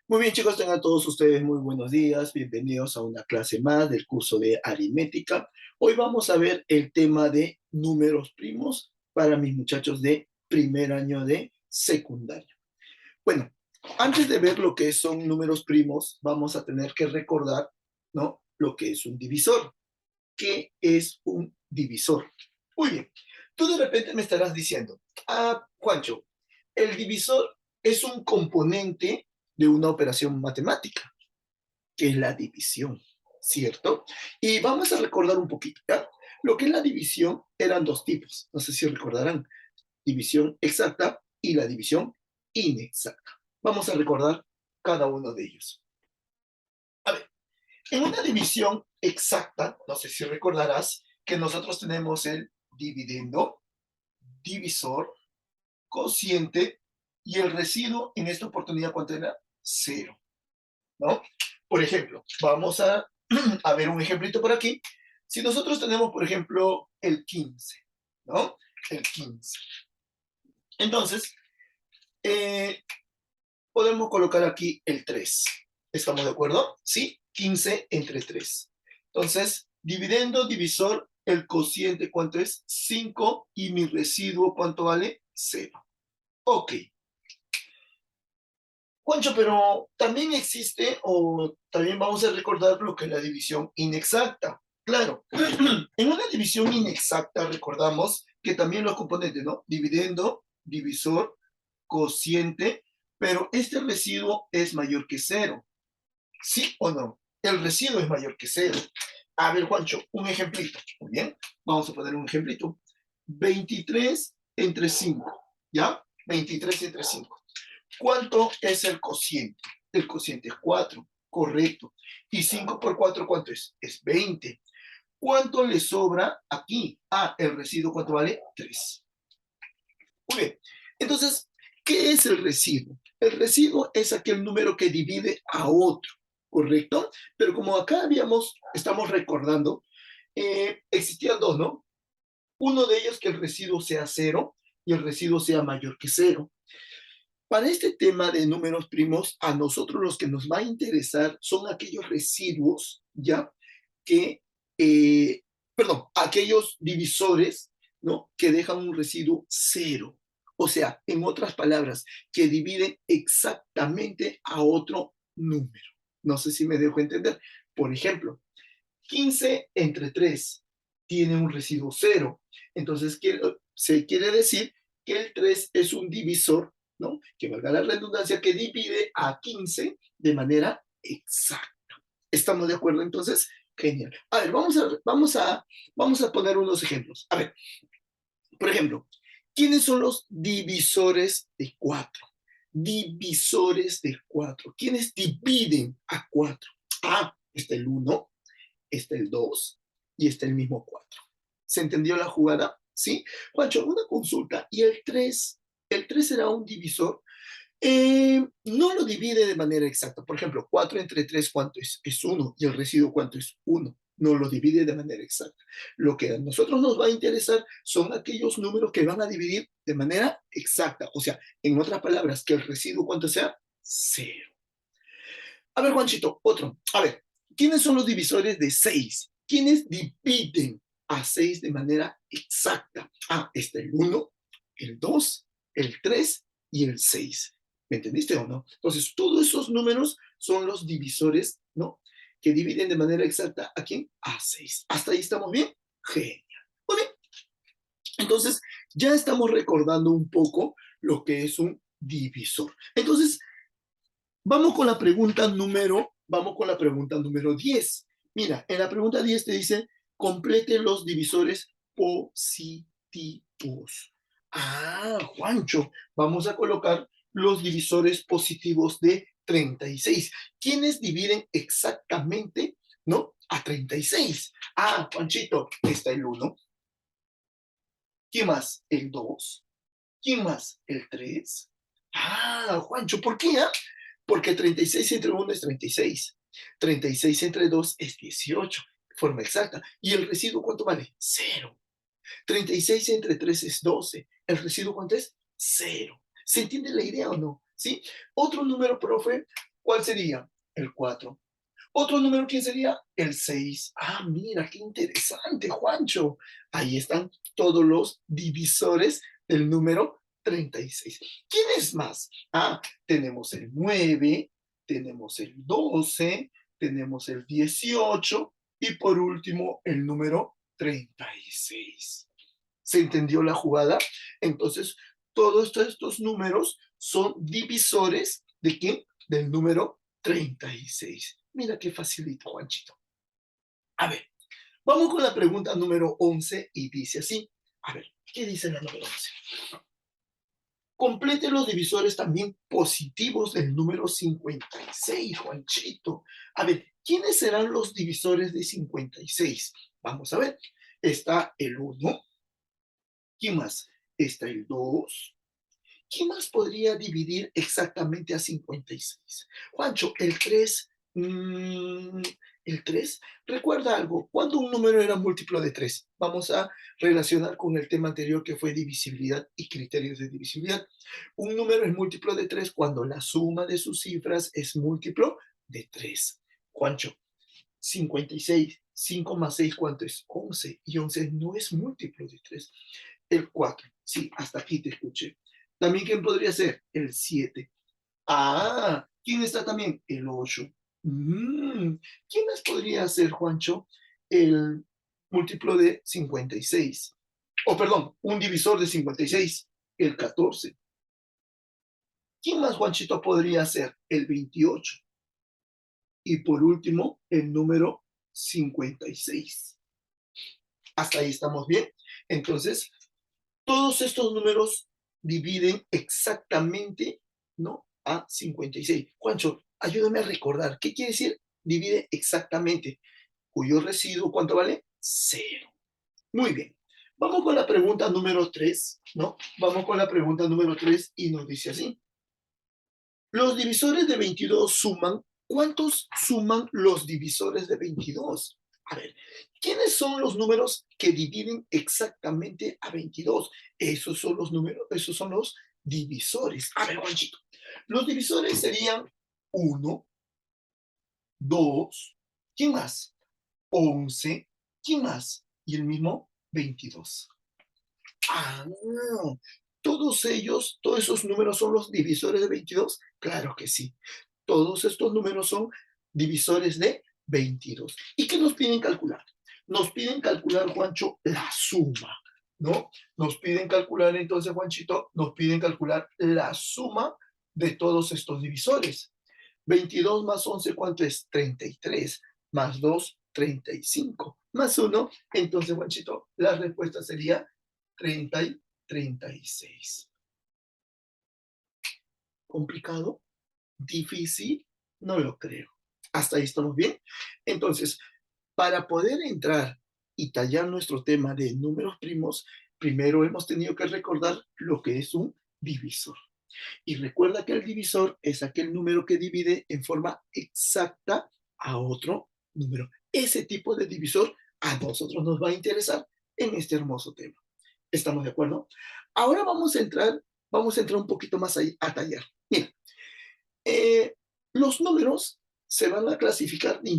Muy bien, chicos, tengan todos ustedes muy buenos días. Bienvenidos a una clase más del curso de aritmética. Hoy vamos a ver el tema de números primos para mis muchachos de primer año de secundaria. Bueno, antes de ver lo que son números primos, vamos a tener que recordar, ¿no?, lo que es un divisor. ¿Qué es un divisor? Muy bien, tú de repente me estarás diciendo, Juancho, el divisor es un componente de una operación matemática, que es la división, ¿cierto? Y vamos a recordar un poquito, ¿ya? Lo que es la división eran dos tipos, no sé si recordarán, división exacta y la división inexacta. Vamos a recordar cada uno de ellos. A ver, en una división exacta, no sé si recordarás que nosotros tenemos el dividendo, divisor, cociente y el residuo en esta oportunidad, ¿cuánto era? Cero, ¿no? Por ejemplo, vamos a ver un ejemplito por aquí. Si nosotros tenemos, por ejemplo, el 15, ¿no? El 15. Entonces, eh, podemos colocar aquí el 3. ¿Estamos de acuerdo? Sí, 15 entre 3. Entonces, dividendo, divisor, el cociente, ¿cuánto es? 5 y mi residuo, ¿cuánto vale? 0. Ok. Juancho, pero también existe, o también vamos a recordar lo que es la división inexacta. Claro, en una división inexacta recordamos que también los componentes, ¿no? Dividendo, divisor, cociente, pero este residuo es mayor que cero. ¿Sí o no? El residuo es mayor que cero. A ver, Juancho, un ejemplito. Muy bien, vamos a poner un ejemplito. 23 entre 5, ¿ya? 23 entre 5. ¿Cuánto es el cociente? El cociente es 4, correcto. ¿Y 5 por 4 cuánto es? Es 20. ¿Cuánto le sobra aquí? El residuo, ¿cuánto vale? 3. Muy bien. Entonces, ¿qué es el residuo? El residuo es aquel número que divide a otro, ¿correcto? Pero como acá estamos recordando, existían dos, ¿no? Uno de ellos que el residuo sea cero y el residuo sea mayor que cero. Para este tema de números primos, a nosotros los que nos va a interesar son aquellos residuos, ¿ya? Que, perdón, aquellos divisores, ¿no? Que dejan un residuo cero. O sea, en otras palabras, que dividen exactamente a otro número. No sé si me dejo entender. Por ejemplo, 15 entre 3 tiene un residuo cero. Entonces, se quiere decir que el 3 es un divisor, ¿no? Que valga la redundancia, que divide a 15 de manera exacta. ¿Estamos de acuerdo entonces? Genial. A ver, vamos a poner unos ejemplos. A ver, por ejemplo, ¿quiénes son los divisores de 4? Divisores de 4. ¿Quiénes dividen a 4? Está el 1, está el 2 y está el mismo 4. ¿Se entendió la jugada? ¿Sí? Juancho, una consulta. ¿Y el 3? ¿El 3 será un divisor? No lo divide de manera exacta. Por ejemplo, 4 entre 3, ¿cuánto es? Es 1. ¿Y el residuo cuánto es? 1. No lo divide de manera exacta. Lo que a nosotros nos va a interesar son aquellos números que van a dividir de manera exacta. O sea, en otras palabras, que el residuo cuánto sea, 0. A ver, Juanchito, otro. A ver, ¿quiénes son los divisores de 6? ¿Quiénes dividen a 6 de manera exacta? Está el 1, el 2, el 3 y el 6. ¿Me entendiste o no? Entonces, todos esos números son los divisores, ¿no? Que dividen de manera exacta a quién? A 6. ¿Hasta ahí estamos bien? Genial. Muy bien. Entonces, ya estamos recordando un poco lo que es un divisor. Entonces, vamos con la pregunta número 10. Mira, en la pregunta 10 te dice, complete los divisores positivos. Juancho, vamos a colocar los divisores positivos de 36. ¿Quiénes dividen exactamente, no? A 36. Juanchito, está el 1. ¿Quién más? El 2. ¿Quién más? El 3. Juancho, ¿por qué? Porque 36 entre 1 es 36. 36 entre 2 es 18, de forma exacta. ¿Y el residuo cuánto vale? Cero. 36 entre 3 es 12. ¿El residuo cuánto es? Cero. ¿Se entiende la idea o no? ¿Sí? Otro número, profe. ¿Cuál sería? El 4. Otro número, ¿quién sería? El 6. Ah, mira, qué interesante, Juancho. Ahí están todos los divisores del número 36. ¿Quién es más? Ah, tenemos el 9, tenemos el 12, tenemos el 18 y por último el número 36. ¿Se entendió la jugada? Entonces, todos estos números son divisores ¿de quién? Del número 36. Mira qué facilito, Juanchito. A ver, vamos con la pregunta número 11 y dice así. A ver, ¿qué dice la número 11? Complete los divisores también positivos del número 56, Juanchito. A ver, ¿quiénes serán los divisores de 56? Vamos a ver. Está el 1. ¿Quién más? Está el 2. ¿Quién más podría dividir exactamente a 56? Juancho, el 3. El 3. Recuerda algo, cuando un número era múltiplo de 3, vamos a relacionar con el tema anterior que fue divisibilidad y criterios de divisibilidad. Un número es múltiplo de 3 cuando la suma de sus cifras es múltiplo de 3. Juancho, 56, 5 más 6, ¿cuánto es? 11. Y 11 no es múltiplo de 3. El 4, sí, hasta aquí te escuché. También, ¿quién podría ser? El 7. Ah, ¿quién está también? El 8. ¿Quién más podría ser, Juancho? El múltiplo de 56. O perdón, un divisor de 56. El 14. ¿Quién más, Juanchito, podría ser? El 28. Y por último, el número 56. Hasta ahí estamos bien. Entonces, todos estos números dividen exactamente, ¿no? A 56. Juancho, ayúdame a recordar. ¿Qué quiere decir divide exactamente? Cuyo residuo, ¿cuánto vale? 0. Muy bien. Vamos con la pregunta número 3, ¿no? Vamos con la pregunta número 3 y nos dice así. Los divisores de 22 suman. ¿Cuántos suman los divisores de 22? A ver, ¿quiénes son los números que dividen exactamente a 22? Esos son los números, esos son los divisores. A ver, Juanchito. Los divisores serían 1, 2, ¿quién más? 11, ¿quién más? Y el mismo 22. Ah, todos ellos, todos esos números son los divisores de 22. Claro que sí. Todos estos números son divisores de 22. ¿Y qué nos piden calcular? Nos piden calcular, Juancho, la suma, ¿no? Nos piden calcular, entonces, Juanchito, nos piden calcular la suma de todos estos divisores. 22 más 11, ¿cuánto es? 33. Más 2, 35. Más 1, entonces, Juanchito, la respuesta sería 30 y 36. ¿Complicado? ¿Difícil? No lo creo. ¿Hasta ahí estamos bien? Entonces, para poder entrar y tallar nuestro tema de números primos, primero hemos tenido que recordar lo que es un divisor. Y recuerda que el divisor es aquel número que divide en forma exacta a otro número. Ese tipo de divisor a nosotros nos va a interesar en este hermoso tema. ¿Estamos de acuerdo? Ahora vamos a entrar un poquito más ahí a tallar. Mira, los números se van a clasificar de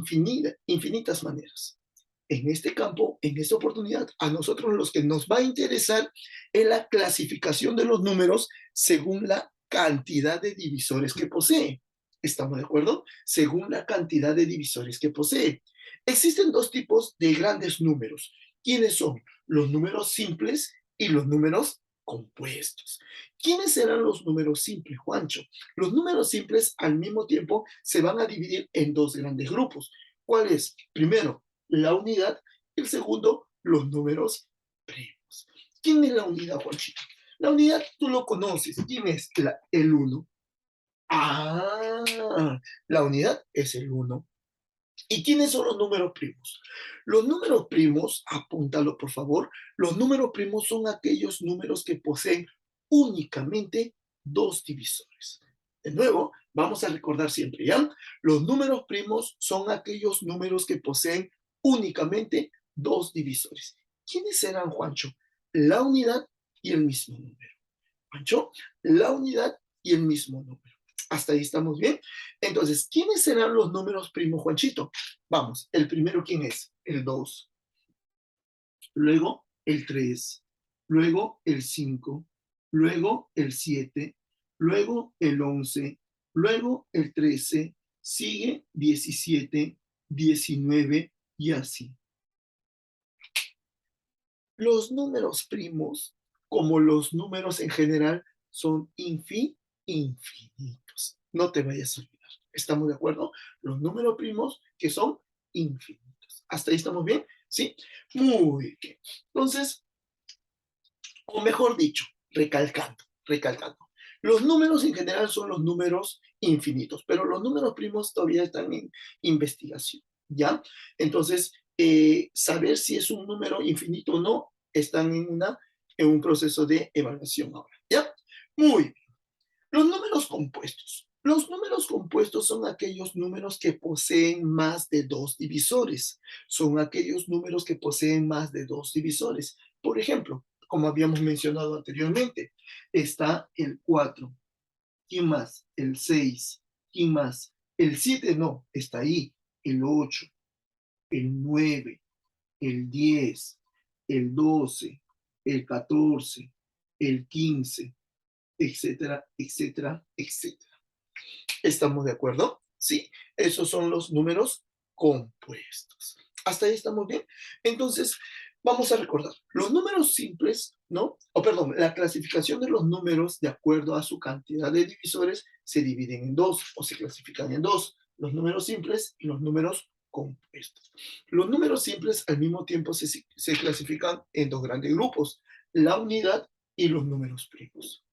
infinitas maneras. En este campo, en esta oportunidad, a nosotros los que nos va a interesar es la clasificación de los números según la cantidad de divisores que posee. ¿Estamos de acuerdo? Según la cantidad de divisores que posee. Existen dos tipos de grandes números. ¿Quiénes son? Los números simples y los números compuestos. ¿Quiénes serán los números simples, Juancho? Los números simples al mismo tiempo se van a dividir en dos grandes grupos. ¿Cuál es? Primero, la unidad, y el segundo, los números primos. ¿Quién es la unidad, Juanchito? La unidad tú lo conoces. ¿Quién es el 1? Ah, la unidad es el 1. ¿Y quiénes son los números primos? Los números primos, apúntalo por favor, los números primos son aquellos números que poseen únicamente dos divisores. De nuevo, vamos a recordar siempre, ¿ya? Los números primos son aquellos números que poseen únicamente dos divisores. ¿Quiénes serán, Juancho? La unidad y el mismo número. Juancho, la unidad y el mismo número. ¿Hasta ahí estamos bien? Entonces, ¿quiénes serán los números primos, Juanchito? Vamos, el primero, ¿quién es? El 2. Luego, el 3. Luego, el 5. Luego, el 7. Luego, el 11. Luego, el 13. Sigue 17, 19 y así. Los números primos, como los números en general, son infinitos. No te vayas a olvidar. ¿Estamos de acuerdo? Los números primos que son infinitos. ¿Hasta ahí estamos bien? ¿Sí? Muy bien. Entonces, o mejor dicho, recalcando. Los números en general son los números infinitos, pero los números primos todavía están en investigación, ¿ya? Entonces, saber si es un número infinito o no, están en un proceso de evaluación ahora, ¿ya? Muy bien. Los números compuestos. Los números compuestos son aquellos números que poseen más de dos divisores. Son aquellos números que poseen más de dos divisores. Por ejemplo, como habíamos mencionado anteriormente, está el 4. ¿Quién más? El 6. ¿Quién más? El 7 no, está ahí. El 8, el 9, el 10, el 12, el 14, el 15, etcétera, etcétera, etcétera. ¿Estamos de acuerdo? Sí, esos son los números compuestos. ¿Hasta ahí estamos bien? Entonces, vamos a recordar, los números simples, ¿no? O perdón, la clasificación de los números de acuerdo a su cantidad de divisores se dividen en dos o se clasifican en dos, los números simples y los números compuestos. Los números simples al mismo tiempo se clasifican en dos grandes grupos, la unidad y los números primos.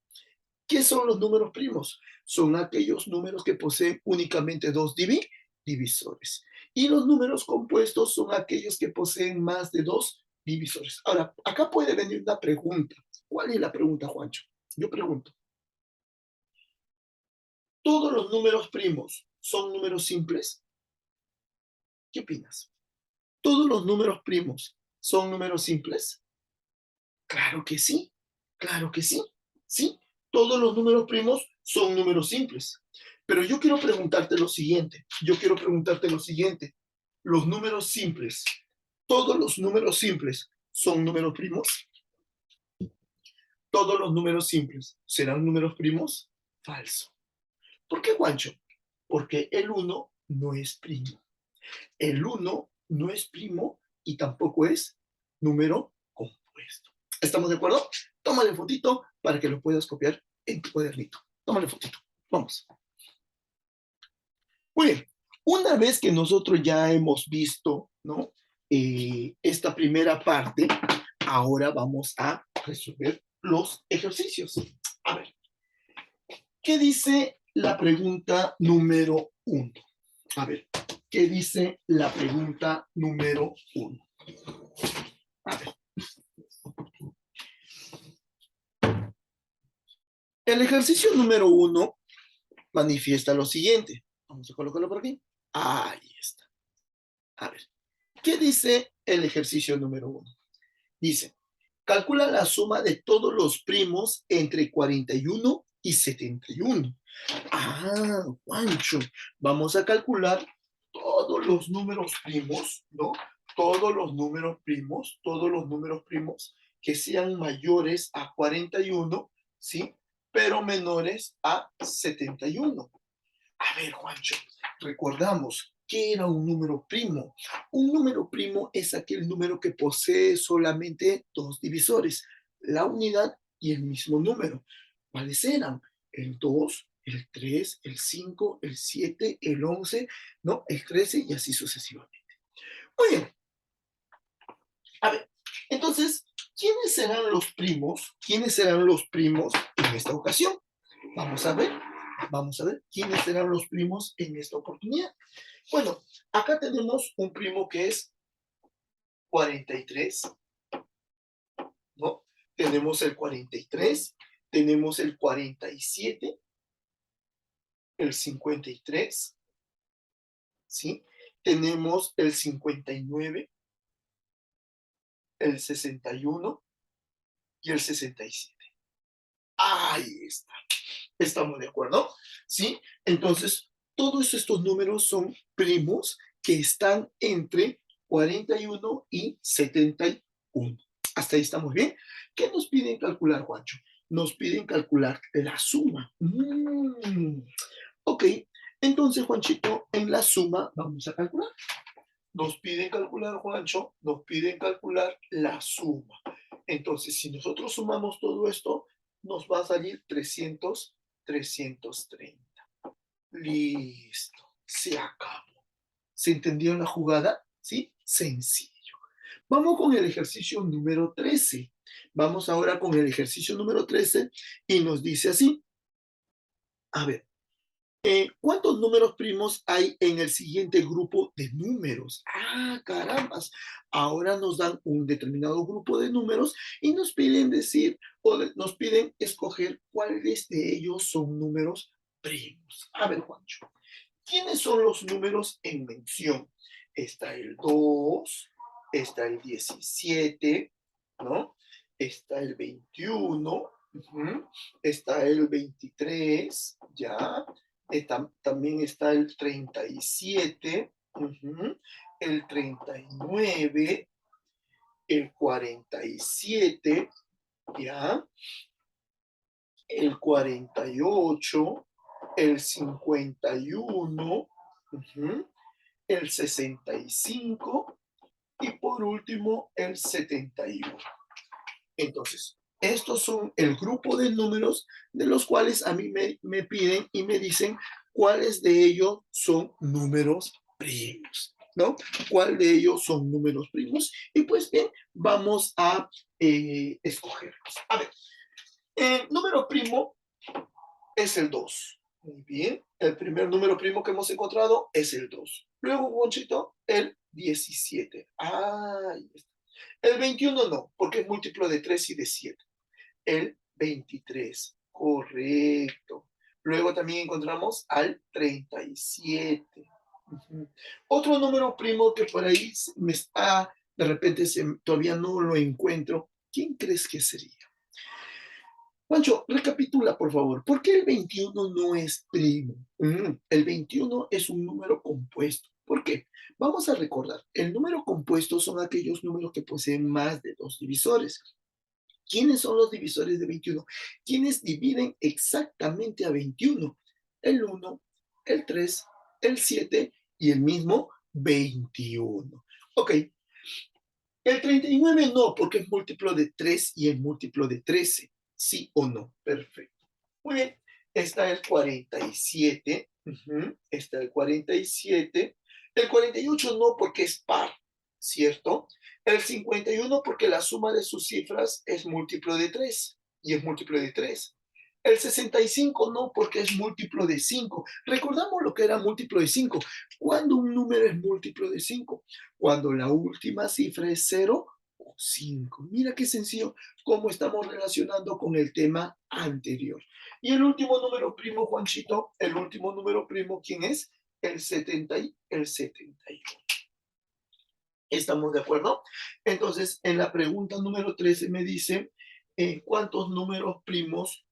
¿Qué son los números primos? Son aquellos números que poseen únicamente dos divisores. Y los números compuestos son aquellos que poseen más de dos divisores. Ahora, acá puede venir una pregunta. ¿Cuál es la pregunta, Juancho? Yo pregunto, ¿todos los números primos son números simples? ¿Qué opinas? ¿Todos los números primos son números simples? Claro que sí, claro que sí, sí. Todos los números primos son números simples. Pero yo quiero preguntarte lo siguiente, los números simples, ¿todos los números simples son números primos? ¿Todos los números simples serán números primos? Falso. ¿Por qué, Juancho? Porque el uno no es primo. El uno no es primo y tampoco es número compuesto. ¿Estamos de acuerdo? Tómale fotito para que lo puedas copiar en tu cuadernito. Tómale fotito. Vamos. Muy bien. Una vez que nosotros ya hemos visto, ¿no? Esta primera parte, ahora vamos a resolver los ejercicios. A ver, ¿qué dice la pregunta número 1? A ver, ¿qué dice la pregunta número 1? A ver. El ejercicio número 1 manifiesta lo siguiente. Vamos a colocarlo por aquí. Ahí está. A ver, ¿qué dice el ejercicio número 1? Dice, calcula la suma de todos los primos entre 41 y 71. Ah, Juancho, vamos a calcular todos los números primos, ¿no? Todos los números primos que sean mayores a 41, ¿sí? Pero menores a 71. A ver, Juancho, recordamos qué era un número primo. Un número primo es aquel número que posee solamente dos divisores, la unidad y el mismo número. ¿Cuáles eran? El 2, el 3, el 5, el 7, el 11, ¿no? El 13 y así sucesivamente. Muy bien. A ver, entonces, ¿quiénes serán los primos? ¿Quiénes serán los primos en esta ocasión? Vamos a ver. Vamos a ver quiénes serán los primos en esta oportunidad. Bueno, acá tenemos un primo que es 43, ¿no? Tenemos el 43, tenemos el 47, el 53, ¿sí? Tenemos el 59, el 61 y el 67. Ahí está. ¿Estamos de acuerdo? ¿Sí? Entonces, todos estos números son primos que están entre 41 y 71. ¿Hasta ahí estamos bien? ¿Qué nos piden calcular, Juancho? Nos piden calcular la suma. Ok, entonces, Juanchito, en la suma vamos a calcular. Nos piden calcular, Juancho, nos piden calcular la suma. Entonces, si nosotros sumamos todo esto, nos va a salir 300, 330. Listo, se acabó. ¿Se entendió la jugada? ¿Sí? Sencillo. Vamos con el ejercicio número 13. Vamos ahora con el ejercicio número 13 y nos dice así. A ver, ¿cuántos números primos hay en el siguiente grupo de números? Ah, carambas. Ahora nos dan un determinado grupo de números y nos piden decir nos piden escoger cuáles de ellos son números primos. A ver, Juancho, ¿quiénes son los números en mención? Está el 2, está el 17, ¿no? Está el 21, está el 23, ¿ya? También está el 37, el 39, el 47, ¿ya? El 48, el 51, el 65 y por último el 71. Entonces, estos son el grupo de números de los cuales a mí me piden y me dicen cuáles de ellos son números primos, ¿no? ¿Cuál de ellos son números primos? Y pues bien, vamos a escogerlos. A ver, el número primo es el 2. Muy bien. El primer número primo que hemos encontrado es el 2. Luego, Gonchito, el 17. Ahí está. El 21 no, porque es múltiplo de 3 y de 7. El 23. Correcto. Luego también encontramos al 37. Otro número primo que por ahí me está, de repente todavía no lo encuentro. ¿Quién crees que sería? Juancho, recapitula, por favor. ¿Por qué el 21 no es primo? El 21 es un número compuesto. ¿Por qué? Vamos a recordar, el número compuesto son aquellos números que poseen más de dos divisores. ¿Quiénes son los divisores de 21? ¿Quiénes dividen exactamente a 21? El 1, el 3, el 7 y el mismo 21. Ok, el 39 no, porque es múltiplo de 3 y es múltiplo de 13. ¿Sí o no? Perfecto. Muy bien. Está el 47. Está el 47. El 48 no, porque es par, ¿cierto? El 51 porque la suma de sus cifras es múltiplo de 3 y es múltiplo de 3. El 65 no, porque es múltiplo de 5. Recordamos lo que era múltiplo de 5. ¿Cuándo un número es múltiplo de 5? Cuando la última cifra es 0 o 5. Mira qué sencillo cómo estamos relacionando con el tema anterior. Y el último número primo, Juanchito, el último número primo, ¿quién es? El 70 y el 71. ¿Estamos de acuerdo? Entonces, en la pregunta número 13 me dice, cuántos números primos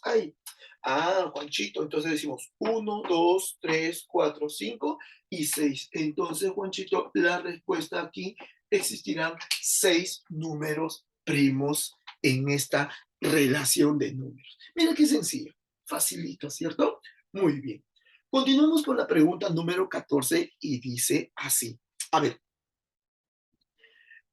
hay? Ah, Juanchito, entonces decimos 1, 2, 3, 4, 5 y 6. Entonces, Juanchito, la respuesta aquí existirán 6 números primos en esta relación de números. Mira qué sencillo, facilito, ¿cierto? Muy bien. Continuamos con la pregunta número 14 y dice así. A ver,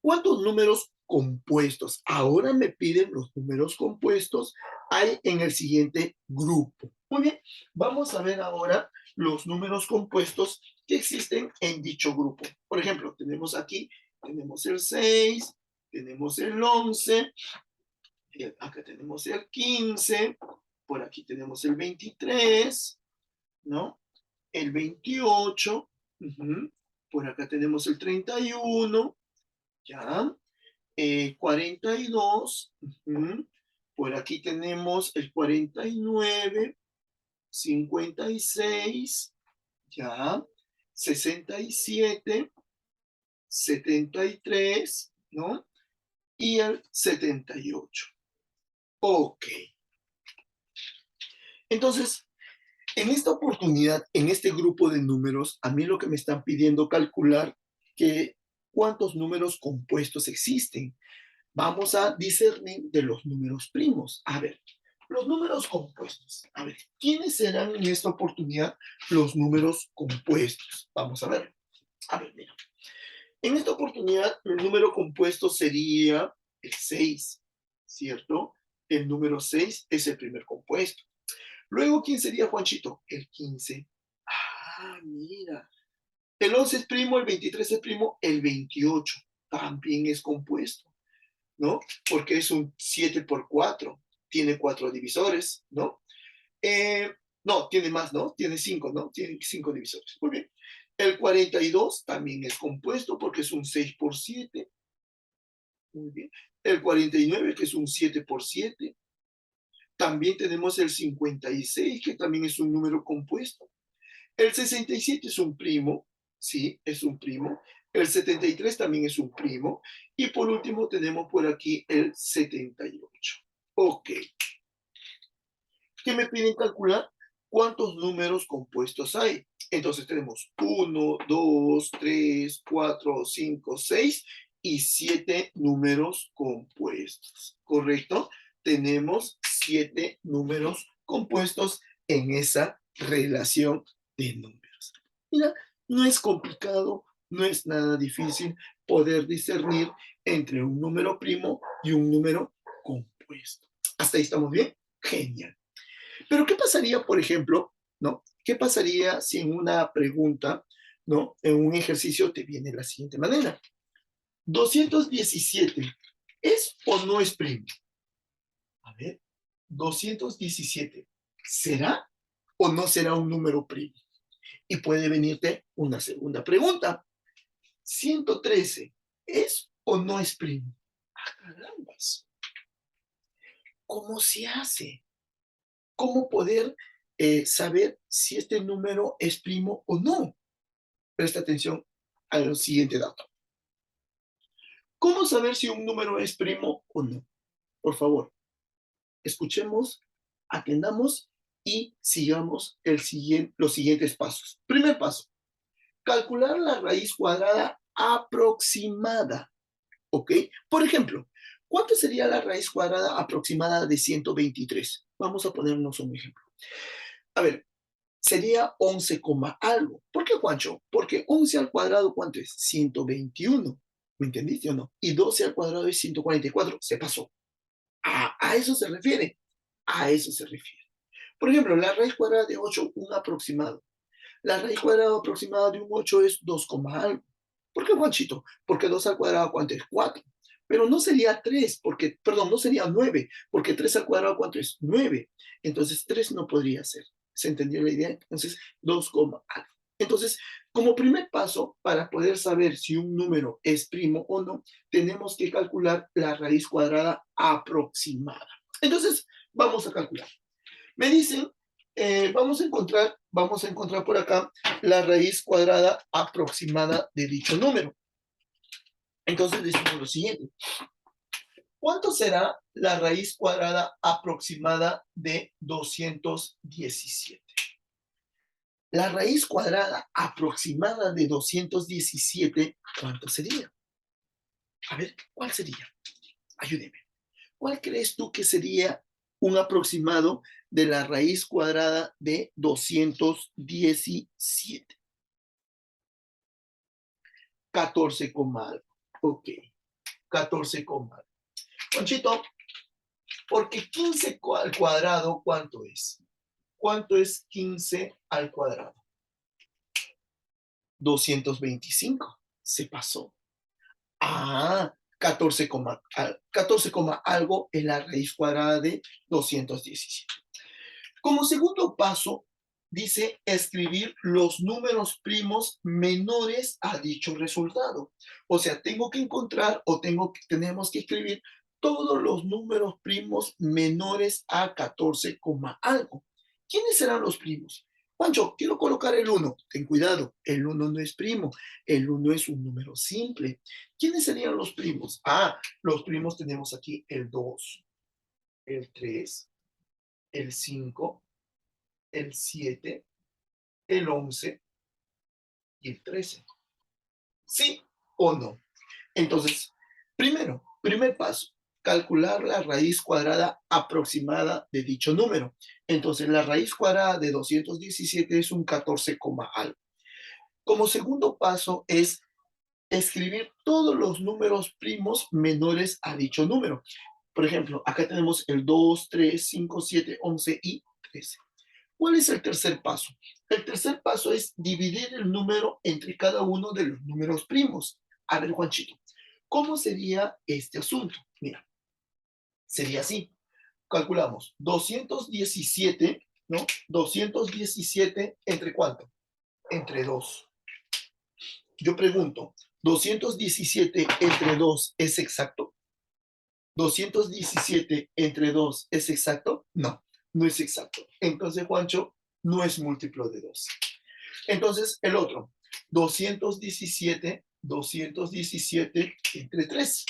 ¿cuántos números compuestos? Ahora me piden los números compuestos. Hay en el siguiente grupo. Muy bien, vamos a ver ahora los números compuestos que existen en dicho grupo. Por ejemplo, tenemos aquí, tenemos el 6, tenemos el 11, acá tenemos el 15, por aquí tenemos el 23, ¿no? El 28, por acá tenemos el 31, ¿ya? 42, por aquí tenemos el 49, 56, ¿ya? 67, 73, ¿no? Y el 78. Ok. Entonces, en esta oportunidad, en este grupo de números, a mí lo que me están pidiendo calcular que cuántos números compuestos existen. Vamos a discernir de los números primos. A ver, los números compuestos. A ver, ¿quiénes serán en esta oportunidad los números compuestos? Vamos a ver. A ver, mira. En esta oportunidad, el número compuesto sería el 6, ¿cierto? El número 6 es el primer compuesto. Luego, ¿quién sería Juanchito? El 15. Ah, mira. El 11 es primo, el 23 es primo, el 28 también es compuesto, ¿no? Porque es un 7 por 4, tiene 4 divisores, ¿no? Eh, no, tiene más, ¿no? Tiene 5, ¿no? Tiene 5 divisores. Muy bien. El 42 también es compuesto porque es un 6 por 7. Muy bien. El 49, que es un 7 por 7. También tenemos el 56, que también es un número compuesto. El 67 es un primo, sí, es un primo. El 73 también es un primo. Y por último tenemos por aquí el 78. Ok. ¿Qué me piden calcular? ¿Cuántos números compuestos hay? Entonces tenemos 1, 2, 3, 4, 5, 6 y 7 números compuestos. ¿Correcto? Tenemos 7 números compuestos en esa relación de números. Mira, no es complicado, no es nada difícil poder discernir entre un número primo y un número compuesto. ¿Hasta ahí estamos bien? Genial. Pero ¿qué pasaría, por ejemplo, ¿no? ¿Qué pasaría si en una pregunta, ¿no? En un ejercicio te viene de la siguiente manera. 217, ¿es o no es primo? A ver, 217, ¿será o no será un número primo? Y puede venirte una segunda pregunta. 113, ¿es o no es primo? ¡Ah, carambas! ¿Cómo se hace? ¿Cómo poder saber si este número es primo o no? Presta atención al siguiente dato. ¿Cómo saber si un número es primo o no? Por favor, escuchemos, atendamos y sigamos los siguientes pasos. Primer paso, calcular la raíz cuadrada aproximada. ¿Ok? Por ejemplo, ¿cuánto sería la raíz cuadrada aproximada de 123? Vamos a ponernos un ejemplo. A ver, sería 11, algo. ¿Por qué, Juancho? Porque 11 al cuadrado, ¿cuánto es? 121. ¿Me entendiste o no? Y 12 al cuadrado es 144. Se pasó. A eso se refiere. A eso se refiere. Por ejemplo, la raíz cuadrada de 8, un aproximado. La raíz cuadrada aproximada de un 8 es 2, algo. ¿Por qué, Juanchito? Porque 2 al cuadrado, ¿cuánto es? 4. Pero no sería 3, porque, perdón, no sería 9, porque 3 al cuadrado, ¿cuánto es? 9. Entonces, 3 no podría ser. ¿Se entendió la idea? Entonces, 2, algo. Entonces, como primer paso, para poder saber si un número es primo o no, tenemos que calcular la raíz cuadrada aproximada. Entonces, vamos a calcular. Me dicen, vamos a encontrar por acá la raíz cuadrada aproximada de dicho número. Entonces decimos lo siguiente. ¿Cuánto será la raíz cuadrada aproximada de 217? La raíz cuadrada aproximada de 217, ¿cuánto sería? A ver, ¿cuál sería? Ayúdeme. ¿Cuál crees tú que sería un aproximado de la raíz cuadrada de 217? 14, algo. Ok, 14, algo. Conchito, porque 15 al cuadrado, ¿cuánto es? ¿Cuánto es 15 al cuadrado? 225. Se pasó. Ah, 14, 14, algo es la raíz cuadrada de 217. Como segundo paso, dice escribir los números primos menores a dicho resultado. O sea, tengo que encontrar o tenemos que escribir todos los números primos menores a 14, algo. ¿Quiénes serán los primos? Juancho, quiero colocar el 1. Ten cuidado, el 1 no es primo, el 1 es un número simple. ¿Quiénes serían los primos? Ah, los primos tenemos aquí el 2, el 3, el 5, el 7, el 11 y el 13. ¿Sí o no? Entonces, primer paso, calcular la raíz cuadrada aproximada de dicho número. Entonces, la raíz cuadrada de 217 es un 14, algo. Como segundo paso es escribir todos los números primos menores a dicho número. Por ejemplo, acá tenemos el 2, 3, 5, 7, 11 y 13. ¿Cuál es el tercer paso? El tercer paso es dividir el número entre cada uno de los números primos. A ver, Juanchito, ¿cómo sería este asunto? Mira, sería así. Calculamos 217, ¿no? 217 ¿entre cuánto? Entre 2. Yo pregunto, ¿217 entre 2 es exacto? ¿217 entre 2 es exacto? No, no es exacto. Entonces, Juancho, no es múltiplo de 2. Entonces, el otro, 217 entre 3.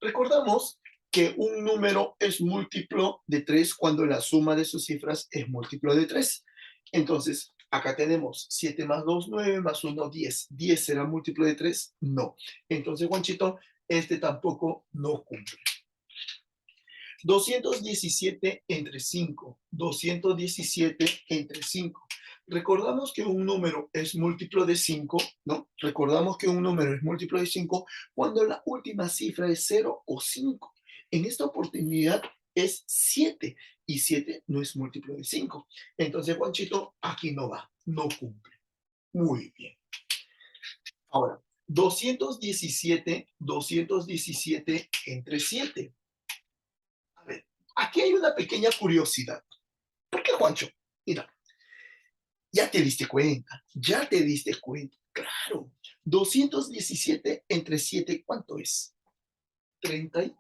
Recordamos que un número es múltiplo de 3 cuando la suma de sus cifras es múltiplo de 3. Entonces, acá tenemos 7 más 2, 9, más 1, 10. ¿10 será múltiplo de 3? No. Entonces, Juanchito, este tampoco no cumple. 217 entre 5. 217 entre 5. Recordamos que un número es múltiplo de 5, ¿no? Recordamos que un número es múltiplo de 5 cuando la última cifra es 0 o 5. En esta oportunidad es 7 y 7 no es múltiplo de 5. Entonces, Juanchito, aquí no va, no cumple. Muy bien. Ahora, 217 entre 7. A ver, aquí hay una pequeña curiosidad. ¿Por qué, Juancho? Mira, ya te diste cuenta. Claro, 217 entre 7, ¿cuánto es? 30 y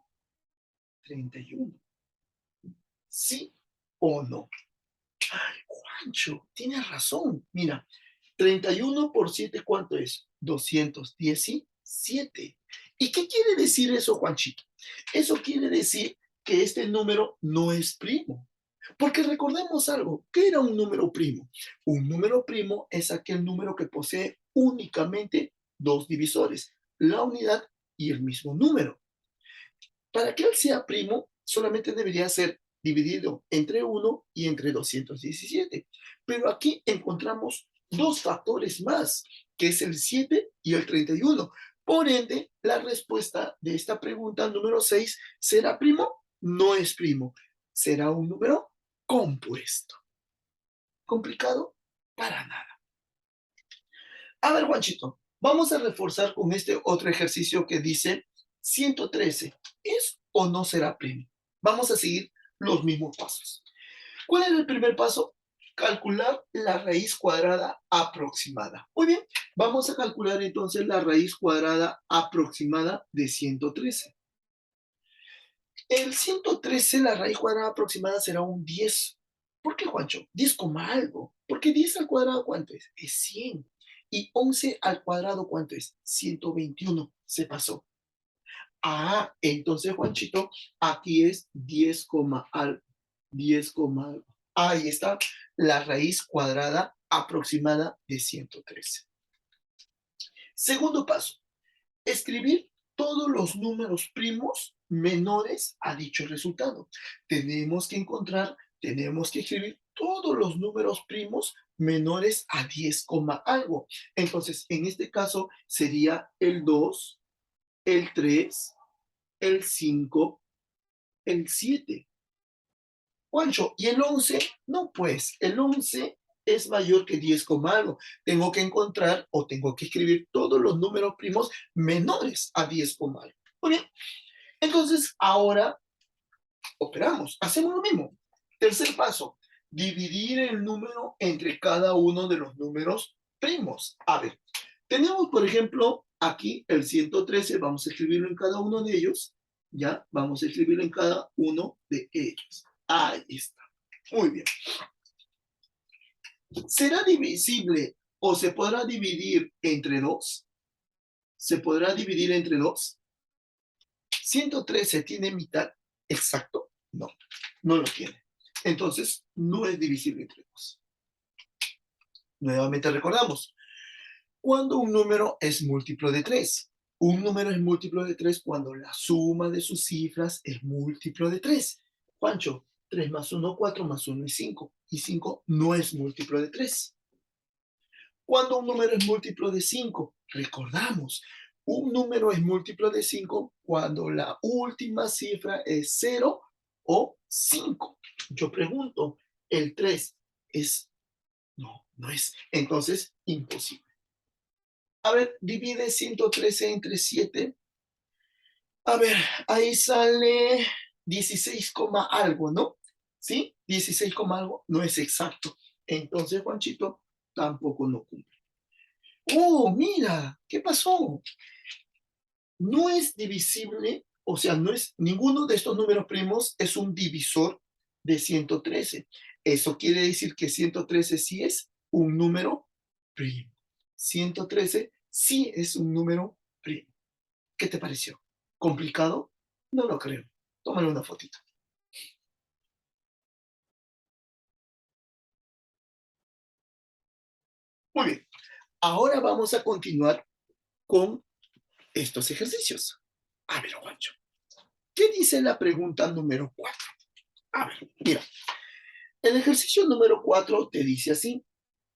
31. ¿Sí o no? Ay, Juancho, tienes razón. Mira, 31 por 7, ¿cuánto es? 217. ¿Y qué quiere decir eso, Juanchito? Eso quiere decir que este número no es primo. Porque recordemos algo, ¿qué era un número primo? Un número primo es aquel número que posee únicamente dos divisores, la unidad y el mismo número. Para que él sea primo, solamente debería ser dividido entre 1 y entre 217. Pero aquí encontramos dos factores más, que es el 7 y el 31. Por ende, la respuesta de esta pregunta número 6, ¿será primo? No es primo. ¿Será un número compuesto? ¿Complicado? Para nada. A ver, Juanchito, vamos a reforzar con este otro ejercicio que dice 113. ¿Es o no será primo? Vamos a seguir los mismos pasos. ¿Cuál es el primer paso? Calcular la raíz cuadrada aproximada. Muy bien, vamos a calcular entonces la raíz cuadrada aproximada de 113. El 113, la raíz cuadrada aproximada será un 10. ¿Por qué, Juancho? 10 coma algo. Porque 10 al cuadrado, ¿cuánto es? Es 100. Y 11 al cuadrado, ¿cuánto es? 121. Se pasó. Ah, entonces, Juanchito, aquí es 10 coma algo. 10 coma algo. Ahí está la raíz cuadrada aproximada de 113. Segundo paso, escribir todos los números primos menores a dicho resultado. Tenemos que escribir todos los números primos menores a 10, algo. Entonces, en este caso sería el 2, el 3, el 5, el 7. Juancho, ¿y el 11? No, pues, el 11 es mayor que 10, algo. Tengo que encontrar o tengo que escribir todos los números primos menores a 10, algo. Muy bien. Entonces, ahora operamos. Hacemos lo mismo. Tercer paso, dividir el número entre cada uno de los números primos. A ver, tenemos, por ejemplo, aquí el 113. Vamos a escribirlo en cada uno de ellos. ¿Ya? Vamos a escribirlo en cada uno de ellos. Ahí está. Muy bien. ¿Será divisible o se podrá dividir entre 2? ¿Se podrá dividir entre 2? ¿113 tiene mitad exacto? No, no lo tiene. Entonces, no es divisible entre 2. Nuevamente recordamos, cuando un número es múltiplo de 3. Un número es múltiplo de 3 cuando la suma de sus cifras es múltiplo de 3. Juancho, 3 más 1, 4 más 1 es 5. Y 5 no es múltiplo de 3. Cuando un número es múltiplo de 5, recordamos, un número es múltiplo de 5 cuando la última cifra es 0 o 5. Yo pregunto, ¿el 3 es? No, no es. Entonces, imposible. A ver, divide 113 entre 7. A ver, ahí sale 16, algo, ¿no? ¿Sí? 16, algo no es exacto. Entonces, Juanchito tampoco no cumple. Oh, mira, ¿qué pasó? No es divisible, o sea, no es, ninguno de estos números primos es un divisor de 113. Eso quiere decir que 113 sí es un número primo. 113 sí es un número primo. ¿Qué te pareció? ¿Complicado? No lo creo. Tómale una fotito. Muy bien. Ahora vamos a continuar con estos ejercicios. A ver, Juancho, ¿qué dice la pregunta número 4? A ver, mira, el ejercicio número 4 te dice así: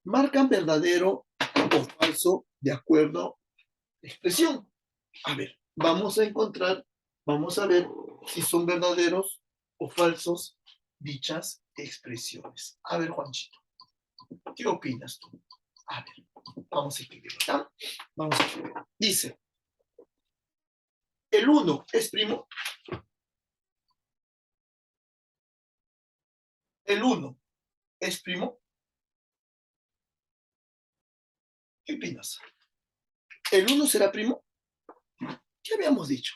marcan verdadero o falso de acuerdo a la expresión. A ver, vamos a ver si son verdaderos o falsos dichas expresiones. A ver, Juanchito, ¿qué opinas tú? A ver, vamos a escribirlo, ¿tá? Vamos a escribirlo. Dice, el 1 es primo. El 1 es primo. ¿Qué opinas? ¿El 1 será primo? ¿Qué habíamos dicho?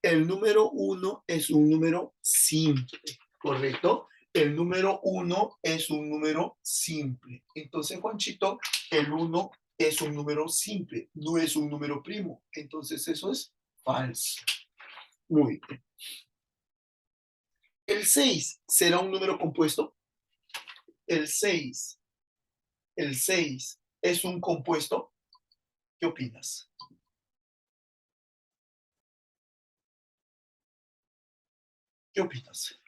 El número 1 es un número simple, ¿correcto? El número 1 es un número simple. Entonces, Juanchito, el 1 es un número simple, no es un número primo. Entonces, eso es falso. Muy bien. ¿El 6 será un número compuesto? El 6, el 6 es un compuesto. ¿Qué opinas? ¿Qué opinas?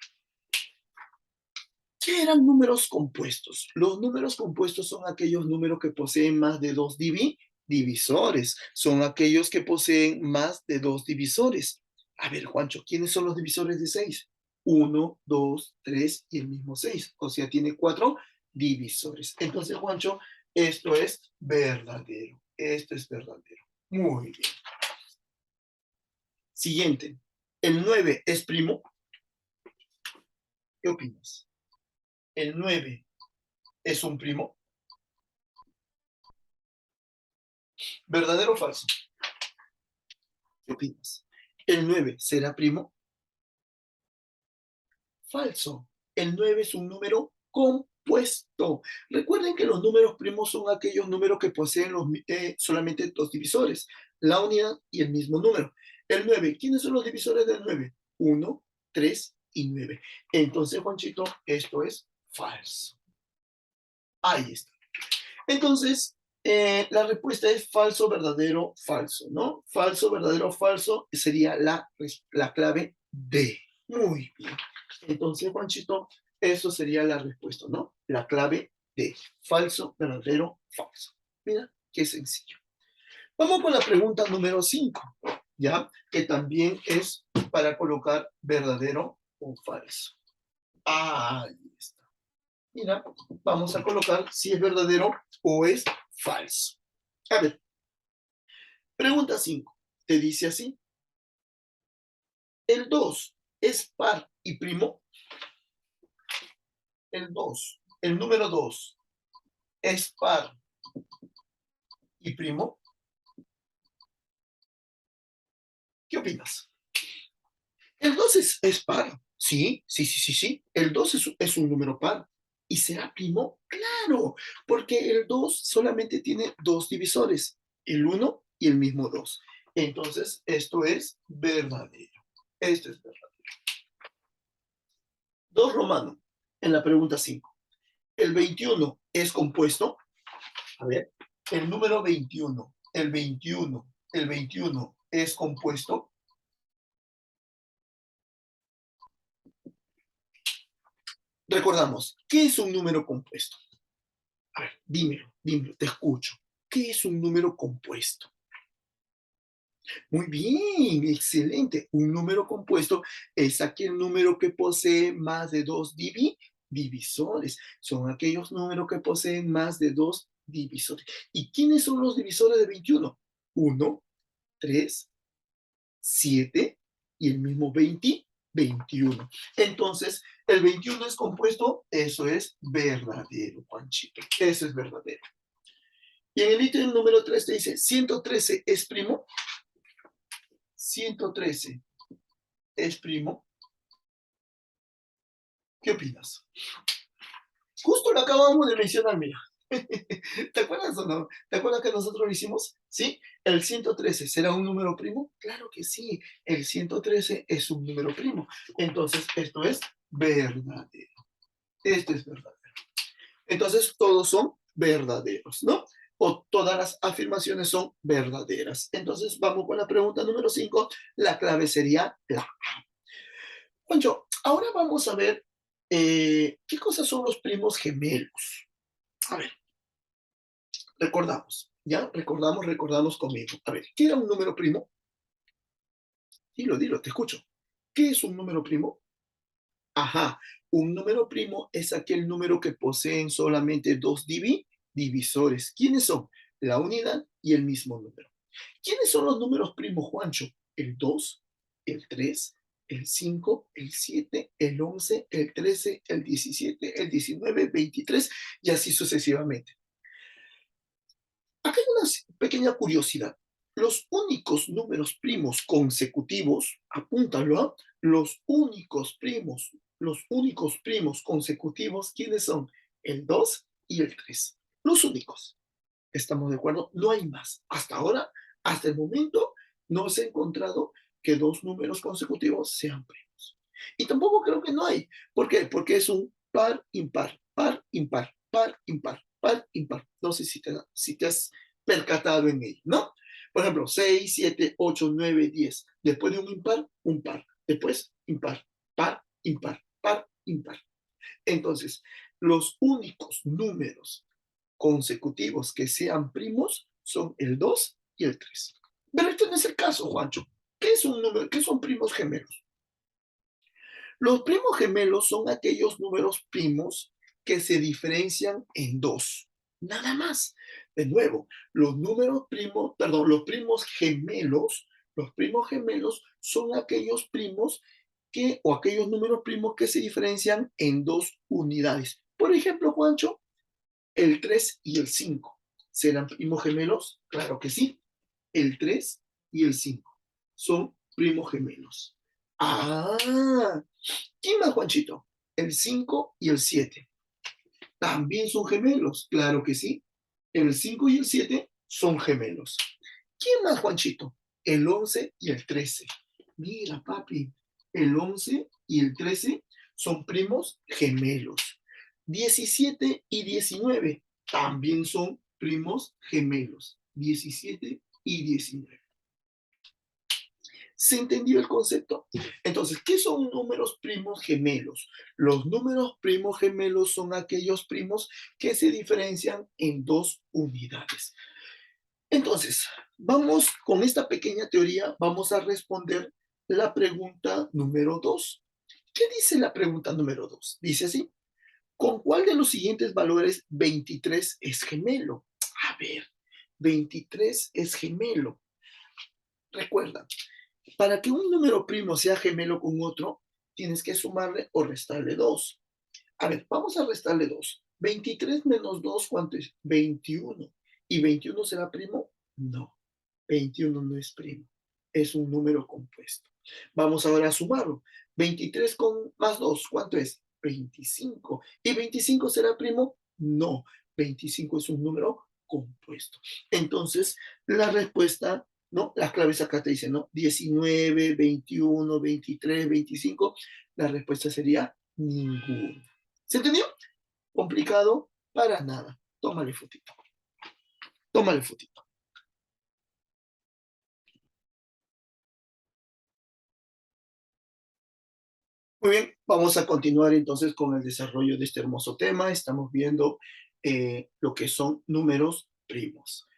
¿Qué eran números compuestos? Los números compuestos son aquellos números que poseen más de dos divisores. Son aquellos que poseen más de dos divisores. A ver, Juancho, ¿quiénes son los divisores de 6? 1, 2, 3 y el mismo 6. O sea, tiene 4 divisores. Entonces, Juancho, esto es verdadero. Esto es verdadero. Muy bien. Siguiente. ¿El 9 es primo? ¿Qué opinas? ¿El 9 es un primo? ¿Verdadero o falso? ¿Qué opinas? ¿El 9 será primo? Falso. El 9 es un número compuesto. Recuerden que los números primos son aquellos números que poseen solamente dos divisores, la unidad y el mismo número. El 9, ¿quiénes son los divisores del 9? 1, 3 y 9. Entonces, Juanchito, esto es falso. Ahí está. Entonces, la respuesta es falso, verdadero, falso, ¿no? Falso, verdadero, falso sería la clave D. Muy bien. Entonces, Juanchito, eso sería la respuesta, ¿no? La clave D. Falso, verdadero, falso. Mira, qué sencillo. Vamos con la pregunta número 5, ¿ya? Que también es para colocar verdadero o falso. Ahí está. Mira, vamos a colocar si es verdadero o es falso. A ver, pregunta 5. Te dice así. El 2 es par y primo. El 2, el número 2 es par y primo. ¿Qué opinas? El 2 es par. Sí, sí, sí, sí, sí. El 2 es un número par. ¿Y será primo? Claro, porque el 2 solamente tiene dos divisores, el 1 y el mismo 2. Entonces, esto es verdadero. Esto es verdadero. 2 romano. en la pregunta 5. ¿El 21 es compuesto? A ver, el número 21, el 21 es compuesto. Recordamos, ¿qué es un número compuesto? A ver, dímelo, te escucho. ¿Qué es un número compuesto? Muy bien, excelente. Un número compuesto es aquel número que posee más de dos divisores. Son aquellos números que poseen más de dos divisores. ¿Y quiénes son los divisores de 21? 1, 3, 7 y el mismo 20, 21. Entonces, el 21 es compuesto, eso es verdadero, Juanchito. Eso es verdadero. Y en el ítem número 3 te dice, 113 es primo. 113 es primo. ¿Qué opinas? Justo lo acabamos de mencionar, mira. ¿Te acuerdas o no? ¿Te acuerdas que nosotros lo hicimos? ¿Sí? ¿El 113 será un número primo? Claro que sí. El 113 es un número primo. Entonces, esto es verdadero. Esto es verdadero. Entonces, todos son verdaderos, ¿no? O todas las afirmaciones son verdaderas. Entonces, vamos con la pregunta número 5. La clave sería la A. Juancho, ahora vamos a ver qué cosas son los primos gemelos. A ver, recordamos, ¿ya? Recordamos conmigo. A ver, ¿qué era un número primo? Dilo, te escucho. ¿Qué es un número primo? Ajá, un número primo es aquel número que poseen solamente dos divisores. ¿Quiénes son? La unidad y el mismo número. ¿Quiénes son los números primos, Juancho? El 2, el 3, el 5, el 7, el 11, el 13, el 17, el 19, 23 y así sucesivamente. Acá hay una pequeña curiosidad. Los únicos números primos consecutivos, apúntalo, ¿eh? Los únicos primos consecutivos, ¿quiénes son? El 2 y el 3. Los únicos. ¿Estamos de acuerdo? No hay más. Hasta ahora, hasta el momento, no se ha encontrado que dos números consecutivos sean primos. Y tampoco creo que no hay. ¿Por qué? Porque es un par impar, par impar, par impar, par impar. No sé si te has percatado en ello, ¿no? Por ejemplo, 6, 7, 8, 9, 10. Después de un impar, un par. Después, impar, par, impar, par, impar. Entonces, los únicos números consecutivos que sean primos son el 2 y el 3. Pero este no es el caso, Juancho. ¿Qué es un número? ¿Qué son primos gemelos? Los primos gemelos son aquellos números primos que se diferencian en dos. Nada más. De nuevo, los primos gemelos son aquellos primos o aquellos números primos que se diferencian en dos unidades. Por ejemplo, Juancho, el 3 y el 5. ¿Serán primos gemelos? Claro que sí. El 3 y el 5 son primos gemelos. Ah, ¿quién más, Juanchito? El 5 y el 7. ¿También son gemelos? Claro que sí. El 5 y el 7 son gemelos. ¿Quién más, Juanchito? El 11 y el 13. Mira, papi, el 11 y el 13 son primos gemelos. 17 y 19 también son primos gemelos. 17 y 19. ¿Se entendió el concepto? Entonces, ¿qué son números primos gemelos? Los números primos gemelos son aquellos primos que se diferencian en dos unidades. Entonces, vamos con esta pequeña teoría, vamos a responder la pregunta número 2. ¿Qué dice la pregunta número 2? Dice así, ¿con cuál de los siguientes valores 23 es gemelo? A ver, 23 es gemelo. Recuerda, para que un número primo sea gemelo con otro, tienes que sumarle o restarle 2. A ver, vamos a restarle 2. 23 menos 2, ¿cuánto es? 21. ¿Y 21 será primo? No, 21 no es primo. Es un número compuesto. Vamos ahora a sumarlo. 23 con más 2, ¿cuánto es? 25. ¿Y 25 será primo? No, 25 es un número compuesto. Entonces, la respuesta, ¿no? Las claves acá te dicen, ¿no? 19, 21, 23, 25. La respuesta sería ninguna. ¿Se entendió? Complicado para nada. Tómale fotito. Tómale fotito. Muy bien, vamos a continuar entonces con el desarrollo de este hermoso tema. Estamos viendo lo que son números primos.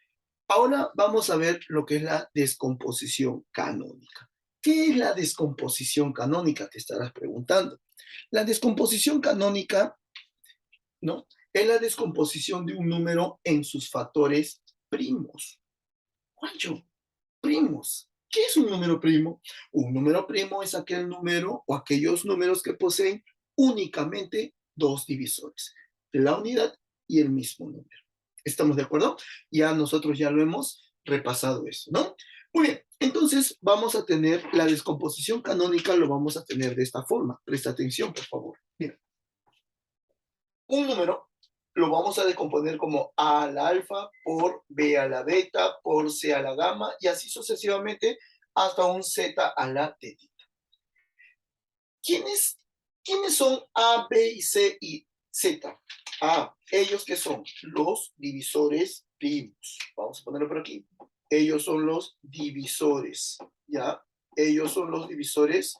Ahora vamos a ver lo que es la descomposición canónica. ¿Qué es la descomposición canónica? Te estarás preguntando. La descomposición canónica, ¿no? Es la descomposición de un número en sus factores primos. Juancho, primos. ¿Qué es un número primo? Un número primo es aquel número o aquellos números que poseen únicamente dos divisores, la unidad y el mismo número. ¿Estamos de acuerdo? Ya nosotros ya lo hemos repasado eso, ¿no? Muy bien, entonces vamos a tener la descomposición canónica, lo vamos a tener de esta forma. Presta atención, por favor. Mira, un número lo vamos a descomponer como A al alfa por B a la beta por C a la gamma y así sucesivamente hasta un Z a la tetita. ¿Quiénes, ¿Quiénes son A, B y C y Z? Ellos que son los divisores primos. Vamos a ponerlo por aquí. Ellos son los divisores, ¿ya? Ellos son los divisores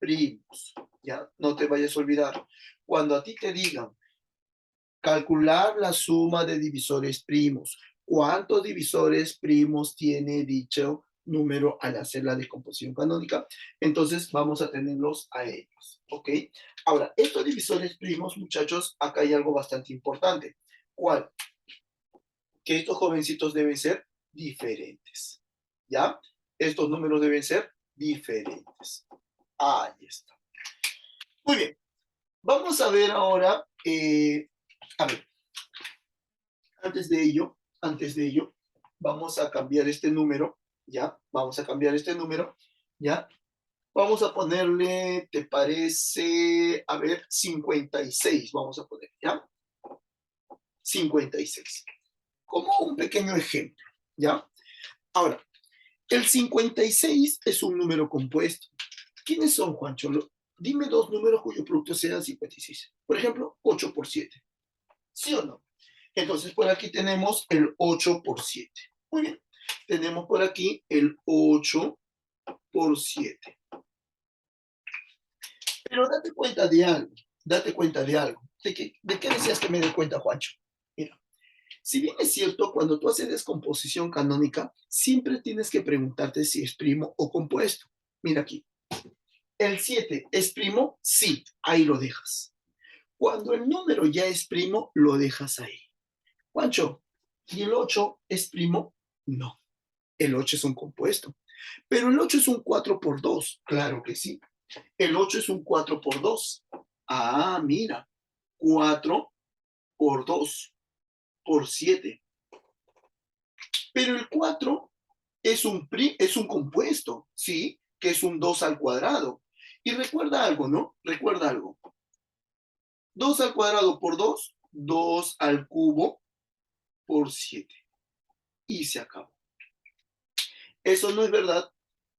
primos, ¿ya? No te vayas a olvidar. Cuando a ti te digan calcular la suma de divisores primos. ¿Cuántos divisores primos tiene dicho número al hacer la descomposición canónica? Entonces vamos a tenerlos a ellos, ¿ok? Ahora, estos divisores primos, muchachos, acá hay algo bastante importante. ¿Cuál? Que estos jovencitos deben ser diferentes, ¿ya? Estos números deben ser diferentes. Ahí está. Muy bien. Vamos a ver ahora, a ver, antes de ello, vamos a cambiar este número, ¿ya? Vamos a cambiar este número, ¿ya? Vamos a ponerle, ¿te parece? A ver, 56, vamos a poner, ¿ya? 56. Como un pequeño ejemplo, ¿ya? Ahora, el 56 es un número compuesto. ¿Quiénes son, Juancho? Dime dos números cuyo producto sea 56. Por ejemplo, 8 por 7. ¿Sí o no? Entonces, por aquí tenemos el 8 por 7. Muy bien. Tenemos por aquí el 8 por 7. Pero date cuenta de algo. Date cuenta de algo. ¿De qué decías que me dé cuenta, Juancho? Mira, si bien es cierto, cuando tú haces descomposición canónica, siempre tienes que preguntarte si es primo o compuesto. Mira aquí. ¿El 7 es primo? Sí, ahí lo dejas. Cuando el número ya es primo, lo dejas ahí. Juancho, ¿y el 8 es primo? No, el 8 es un compuesto. Pero el 8 es un 4 por 2. Claro que sí. El 8 es un 4 por 2. Mira, 4 por 2 por 7. Pero el 4 es un compuesto, ¿sí? Que es un 2 al cuadrado. Y recuerda algo, ¿no? Recuerda algo. 2 al cuadrado por 2, 2 al cubo por 7. Y se acabó. Eso no es verdad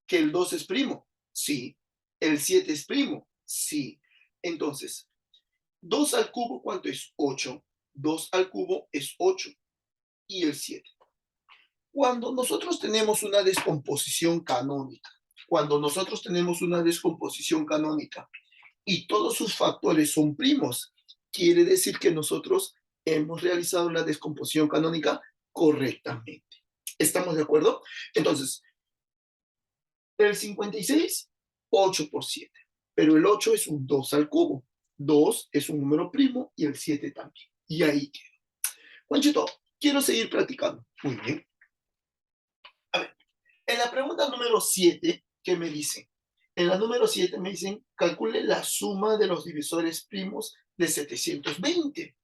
que el 2 es primo. Sí. El 7 es primo. Sí. Entonces, 2 al cubo, ¿cuánto es? 8. 2 al cubo es 8. Y el 7. Cuando nosotros tenemos una descomposición canónica, cuando nosotros tenemos una descomposición canónica y todos sus factores son primos, quiere decir que nosotros hemos realizado la descomposición canónica correctamente. ¿Estamos de acuerdo? Entonces, el 56, 8 por 7. Pero el 8 es un 2 al cubo. 2 es un número primo y el 7 también. Y ahí queda. Juanchito, quiero seguir practicando. Muy bien. A ver, en la pregunta número 7, ¿qué me dicen? En la número 7 me dicen, calcule la suma de los divisores primos de 720.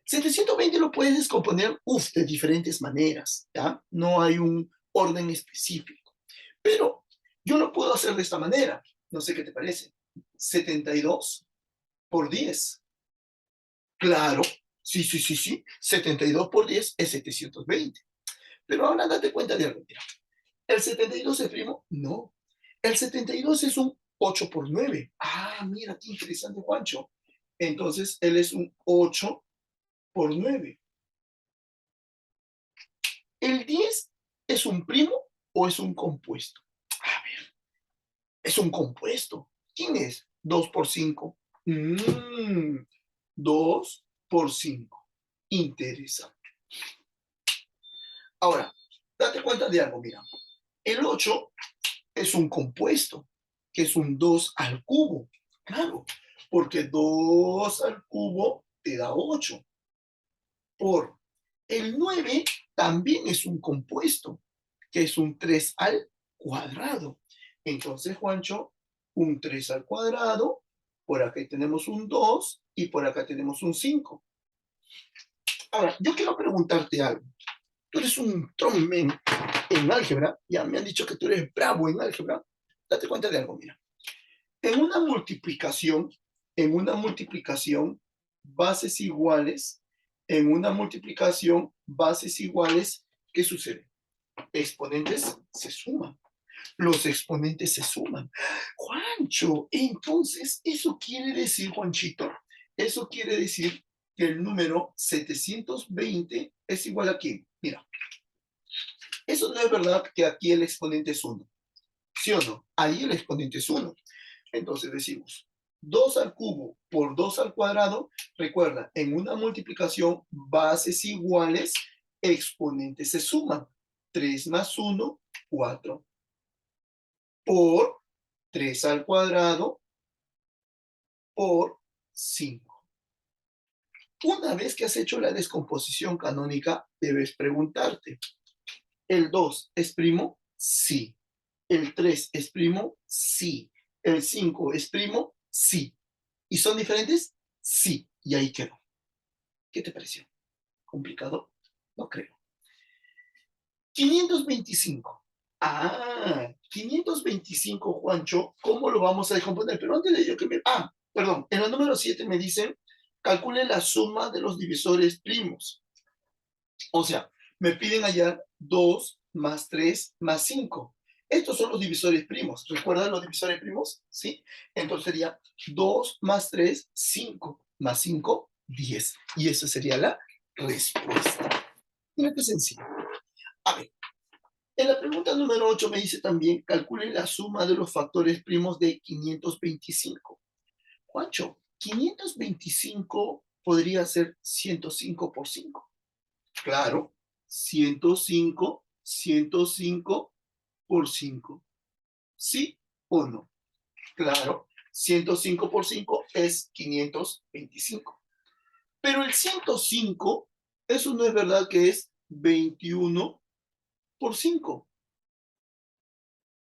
720 lo puedes descomponer, de diferentes maneras, ¿ya? No hay un orden específico. Pero yo lo puedo hacer de esta manera. No sé qué te parece. 72 por 10. Claro, sí, sí, sí, sí. 72 por 10 es 720. Pero ahora date cuenta de algo. Mira. ¿El 72 es primo? No. El 72 es un 8 por 9. Mira, qué interesante, Juancho. Entonces, él es un 8 por 9. ¿El 10 es un primo o es un compuesto? A ver, es un compuesto. ¿Quién es? 2 por 5. 2 por 5. Interesante. Ahora, date cuenta de algo, mira. El 8 es un compuesto, que es un 2 al cubo. Claro, porque 2 al cubo te da 8. Por el 9 también es un compuesto, que es un 3 al cuadrado. Entonces, Juancho, un 3 al cuadrado, por acá tenemos un 2 y por acá tenemos un 5. Ahora, yo quiero preguntarte algo. Tú eres un trommen en álgebra, ya me han dicho que tú eres bravo en álgebra. Date cuenta de algo, mira. En una multiplicación, bases iguales, ¿qué sucede? Exponentes se suman. Los exponentes se suman. Juancho, entonces, eso quiere decir, Juanchito, eso quiere decir que el número 720 es igual a ¿quién? Mira, eso no es verdad que aquí el exponente es 1. ¿Sí o no? Ahí el exponente es 1. Entonces decimos 2 al cubo por 2 al cuadrado. Recuerda, en una multiplicación, bases iguales, exponentes se suman. 3 más 1, 4. Por 3 al cuadrado por 5. Una vez que has hecho la descomposición canónica, debes preguntarte, ¿el 2 es primo? Sí. ¿El 3 es primo? Sí. ¿El 5 es primo? Sí. ¿Y son diferentes? Sí. Y ahí quedó. ¿Qué te pareció? ¿Complicado? No creo. 525. 525, Juancho, ¿cómo lo vamos a descomponer? Pero antes de ello que me... perdón, en el número 7 me dicen, calcule la suma de los divisores primos. O sea, me piden hallar 2 más 3 más 5. Estos son los divisores primos. ¿Recuerdan los divisores primos? ¿Sí? Entonces sería 2 más 3, 5. Más 5, 10. Y esa sería la respuesta. Mira qué sencillo. A ver, en la pregunta número 8 me dice también, calcule la suma de los factores primos de 525. Juancho, 525 podría ser 105 por 5. Claro, 105 por 5. ¿Sí o no? Claro, 105 por 5 es 525. Pero el 105, eso no es verdad que es 21 por 5.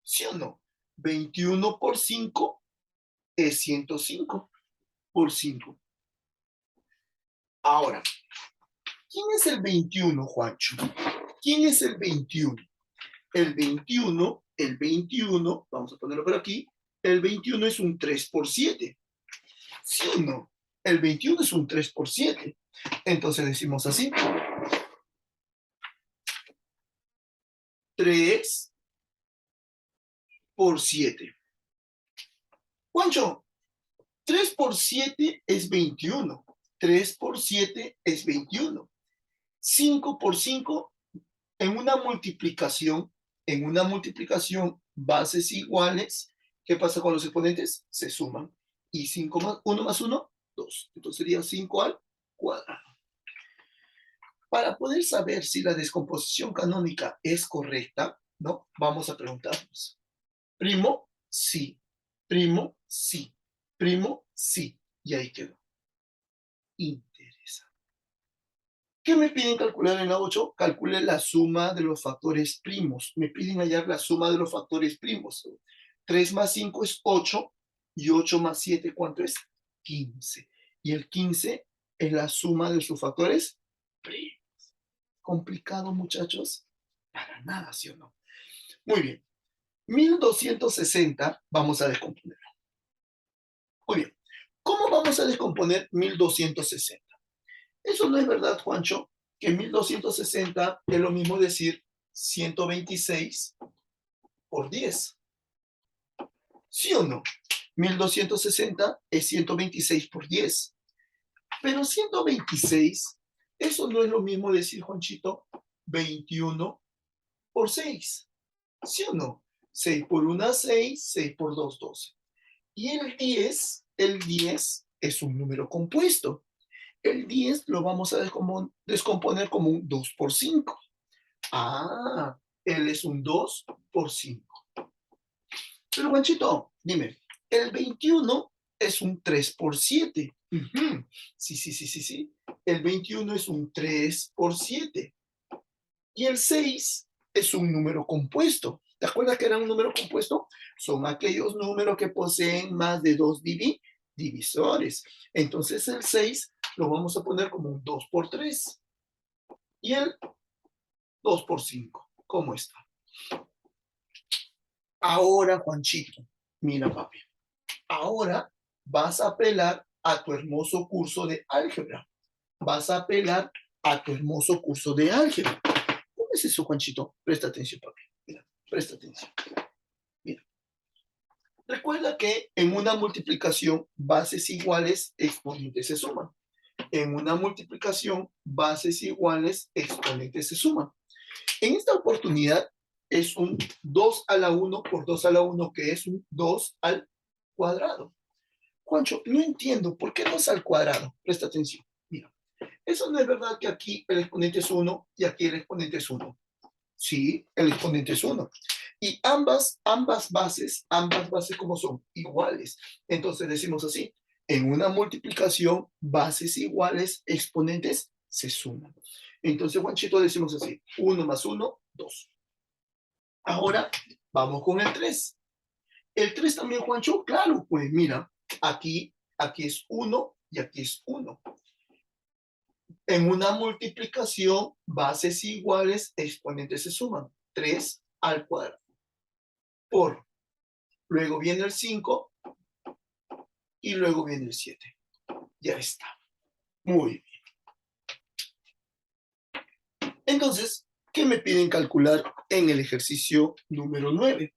¿Sí o no? 21 por 5 es 105 por 5. Ahora, ¿quién es el 21, Juancho? ¿Quién es el 21? El 21, vamos a ponerlo por aquí, el 21 es un 3 por 7. ¿Sí o no? El 21 es un 3 por 7. Entonces decimos así. 3 por 7. Juancho, 3 por 7 es 21. 3 por 7 es 21. 5 por 5 en una multiplicación, bases iguales, ¿qué pasa con los exponentes? Se suman. Y 5 más 1 más 1, 2. Entonces sería 5 al cuadrado. Para poder saber si la descomposición canónica es correcta, ¿no? Vamos a preguntarnos. Primo, sí. Primo, sí. Primo, sí. Y ahí quedó. Interesante. ¿Qué me piden calcular en la 8? Calcule la suma de los factores primos. Me piden hallar la suma de los factores primos. 3 más 5 es 8 y 8 más 7, ¿cuánto es? 15. Y el 15 es la suma de sus factores primos. ¿Complicado, muchachos? Para nada, ¿sí o no? Muy bien. 1260 vamos a descomponerlo. Muy bien. ¿Cómo vamos a descomponer 1260? Eso no es verdad, Juancho, que 1260 es lo mismo decir 126 por 10. ¿Sí o no? 1260 es 126 por 10. Pero 126, eso no es lo mismo decir, Juanchito, 21 por 6. ¿Sí o no? 6 por 1, 6, 6 por 2, 12. Y el 10 es un número compuesto. El 10 lo vamos a descomponer como un 2 por 5. Ah, él es un 2 por 5. Pero, Juanchito, dime, el 21 es un 3 por 7. Sí, sí, sí, sí, sí. El 21 es un 3 por 7. Y el 6 es un número compuesto. ¿Te acuerdas que era un número compuesto? Son aquellos números que poseen más de dos divisores. Entonces el 6 lo vamos a poner como un 2 por 3. Y el 2 por 5. ¿Cómo está? Ahora, Juanchito, mira, papi. Ahora vas a apelar a tu hermoso curso de álgebra. Vas a apelar a tu hermoso curso de álgebra. ¿Cómo es eso, Juanchito? Presta atención, papi. Mira, presta atención. Mira. Recuerda que en una multiplicación, bases iguales, exponentes se suman. En una multiplicación, bases iguales, exponentes se suman. En esta oportunidad es un 2 a la 1 por 2 a la 1, que es un 2 al cuadrado. Juancho, no entiendo, ¿por qué 2 al cuadrado? Presta atención. Mira, eso no es verdad que aquí el exponente es 1 y aquí el exponente es 1. Sí, el exponente es 1. Y ambas bases, ¿cómo son? Iguales. Entonces decimos así, en una multiplicación, bases iguales, exponentes se suman. Entonces, Juanchito, decimos así, 1 más 1, 2. Ahora, vamos con el 3. El 3 también, Juancho, claro, pues mira, aquí es 1 y aquí es 1. En una multiplicación, bases iguales, exponentes se suman. 3 al cuadrado. Por. Luego viene el 5 y luego viene el 7. Ya está. Muy bien. Entonces, ¿qué me piden calcular en el ejercicio número 9?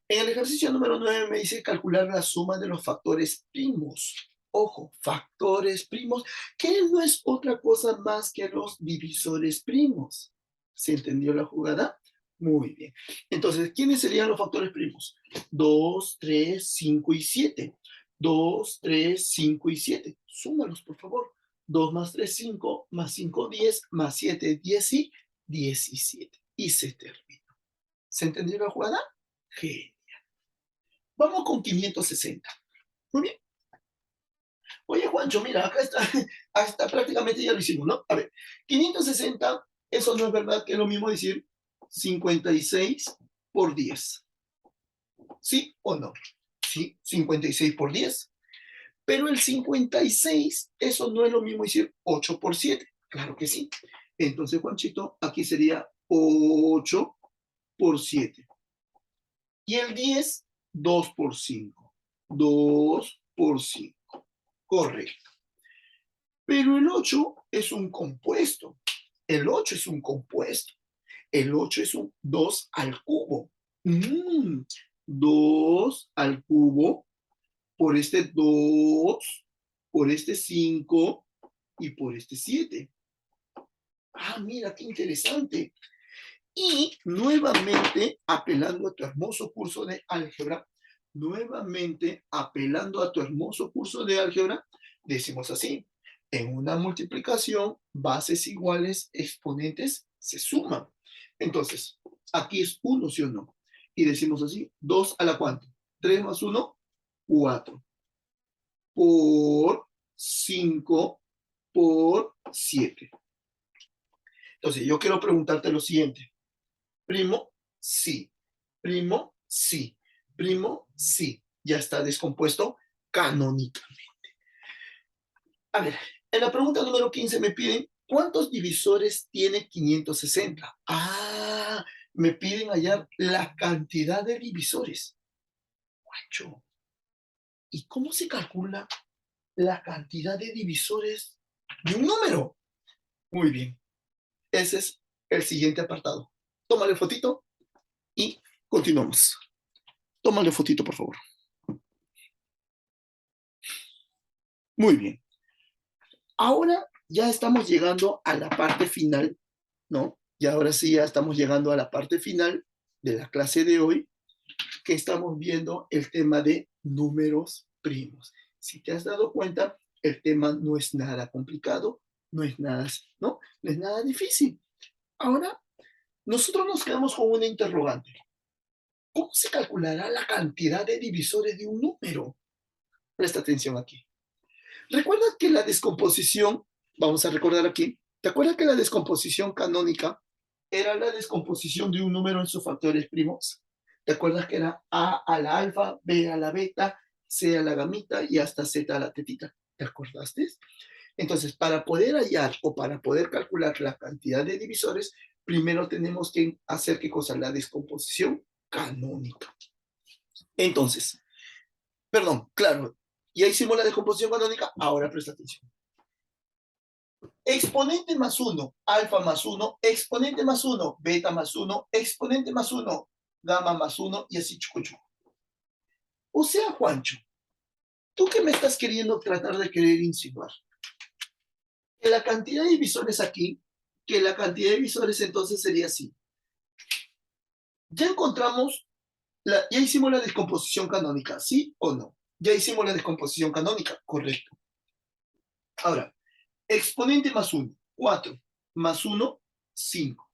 En el ejercicio número 9 me dice calcular la suma de los factores primos. Ojo, factores primos, que no es otra cosa más que los divisores primos. ¿Se entendió la jugada? Muy bien. Entonces, ¿quiénes serían los factores primos? 2, 3, 5 y 7. 2, 3, 5 y 7. Súmalos, por favor. 2 más 3, 5, más 5, 10, más 7, 10 y 17. Y se termina. ¿Se entendió la jugada? Genial. Vamos con 560. Muy bien. Oye, Juancho, mira, acá está, hasta prácticamente ya lo hicimos, ¿no? A ver, 560, eso no es verdad que es lo mismo decir 56 por 10. ¿Sí o no? Sí, 56 por 10. Pero el 56, eso no es lo mismo decir 8 por 7. Claro que sí. Entonces, Juanchito, aquí sería 8 por 7. Y el 10, 2 por 5. 2 por 5. Correcto. Pero el 8 es un compuesto. El 8 es un compuesto. El 8 es un 2 al cubo. 2 al cubo por este 2, por este 5 y por este 7. Ah, mira, qué interesante. Y nuevamente, apelando a tu hermoso curso de álgebra, decimos así, en una multiplicación, bases iguales, exponentes se suman. Entonces, aquí es 1, ¿sí o no? Y decimos así, 2 a la cuánto? 3 más 1, 4. Por 5 por 7. Entonces, yo quiero preguntarte lo siguiente. Primo, sí. Primo, sí. Primo, sí. Ya está descompuesto canónicamente. A ver, en la pregunta número 15 me piden, ¿cuántos divisores tiene 560? Ah, me piden hallar la cantidad de divisores. Guacho, ¿y cómo se calcula la cantidad de divisores de un número? Muy bien, ese es el siguiente apartado. Tómale fotito y continuamos. Tómale fotito, por favor. Muy bien. Ahora ya estamos llegando a la parte final, ¿no? Y ahora sí ya estamos llegando a la parte final de la clase de hoy, que estamos viendo el tema de números primos. Si te has dado cuenta, el tema no es nada complicado, no es nada, ¿no? No es nada difícil. Ahora, nosotros nos quedamos con una interrogante. ¿Cómo se calculará la cantidad de divisores de un número? Presta atención aquí. ¿Recuerdas que la descomposición, vamos a recordar aquí, ¿te acuerdas que la descomposición canónica era la descomposición de un número en sus factores primos? ¿Te acuerdas que era A a la alfa, B a la beta, C a la gamita y hasta Z a la tetita? ¿Te acordaste? Entonces, para poder hallar o para poder calcular la cantidad de divisores, primero tenemos que hacer ¿qué cosa? La descomposición canónica. Entonces, perdón, claro, ya hicimos la descomposición canónica, ahora presta atención. Exponente más 1, alfa más 1, exponente más 1, beta más 1, exponente más 1, gamma más 1 y así chucuchu. O sea, Juancho, ¿tú qué me estás queriendo tratar de querer insinuar? Que la cantidad de divisores aquí, que la cantidad de divisores entonces sería así. Ya encontramos, ya hicimos la descomposición canónica, ¿sí o no? Ya hicimos la descomposición canónica, correcto. Ahora, exponente más 1, 4, más 1, 5.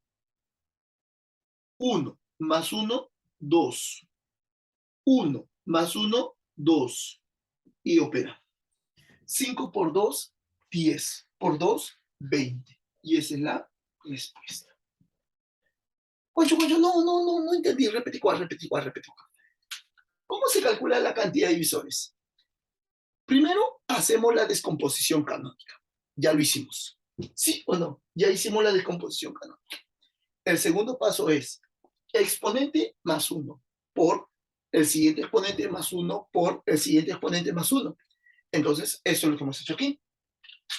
1 más 1, 2. 1 más 1, 2. Y opera. 5 por 2, 10. Por 2, 20. Y esa es la respuesta. Oye, no entendí. Repetí cuál. ¿Cómo se calcula la cantidad de divisores? Primero, hacemos la descomposición canónica. Ya lo hicimos. ¿Sí o no? Ya hicimos la descomposición canónica. El segundo paso es exponente más 1 por el siguiente exponente más 1 por el siguiente exponente más 1. Entonces, eso es lo que hemos hecho aquí.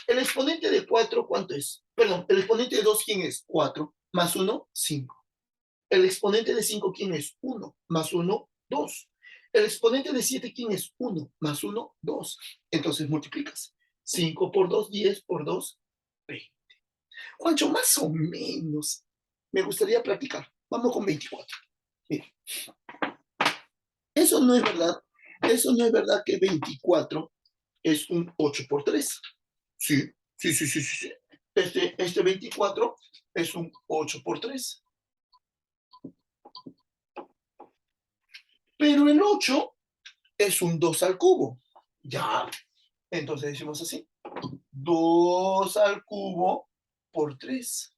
El exponente de 4, ¿cuánto es? Perdón, el exponente de 2, ¿quién es? 4. Más 1, 5. El exponente de 5, ¿quién es? 1. Más 1, 2. El exponente de 7, ¿quién es? 1. Más 1, 2. Entonces multiplicas. 5 por 2, 10 por 2, 20. Juancho, más o menos. Me gustaría practicar. Vamos con 24. Mira. Eso no es verdad. Eso no es verdad que 24 es un 8 por 3. Sí. Este 24 es un 8 por 3. Pero el 8 es un 2 al cubo. Ya. Entonces decimos así. 2 al cubo por 3.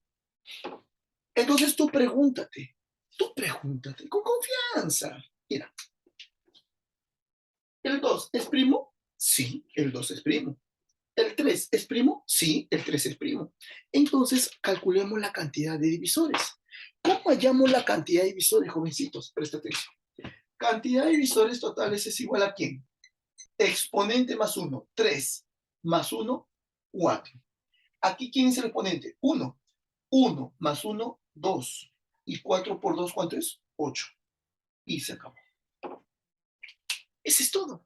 Entonces tú pregúntate con confianza. Mira, ¿el 2 es primo? Sí, el 2 es primo. ¿El 3 es primo? Sí, el 3 es primo. Entonces, calculemos la cantidad de divisores. ¿Cómo hallamos la cantidad de divisores, jovencitos? Presta atención. Cantidad de divisores totales es igual a ¿quién? Exponente más 1, 3, más 1, 4. Aquí, ¿quién es el exponente? 1. 1 más 1, 2. Y 4 por 2, ¿cuánto es? 8. Y se acabó. Ese es todo.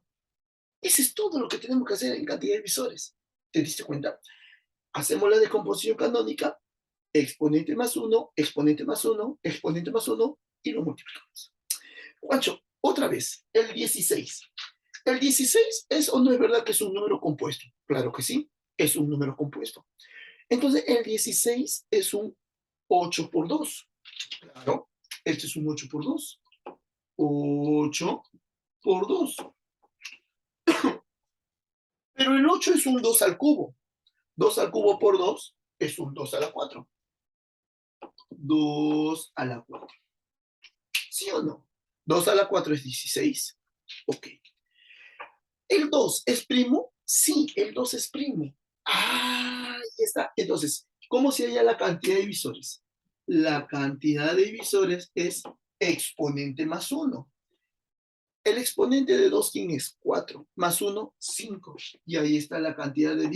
Ese es todo lo que tenemos que hacer en cantidad de divisores. ¿Te diste cuenta? Hacemos la descomposición canónica, exponente más 1, exponente más 1, exponente más 1, y lo multiplicamos. Juancho, otra vez, el 16. ¿El 16 es o no es verdad que es un número compuesto? Claro que sí, es un número compuesto. Entonces, el 16 es un 8 por 2. Claro, este es un 8 por 2. 8 por 2. Pero el 8 es un 2 al cubo. 2 al cubo por 2 es un 2 a la 4. 2 a la 4. ¿Sí o no? 2 a la 4 es 16. Ok. ¿El 2 es primo? Sí, el 2 es primo. Ah, ahí está. Entonces, ¿cómo se halla la cantidad de divisores? La cantidad de divisores es exponente más 1. El exponente de 2, ¿quién es? 4. Más 1, 5. Y ahí está la cantidad de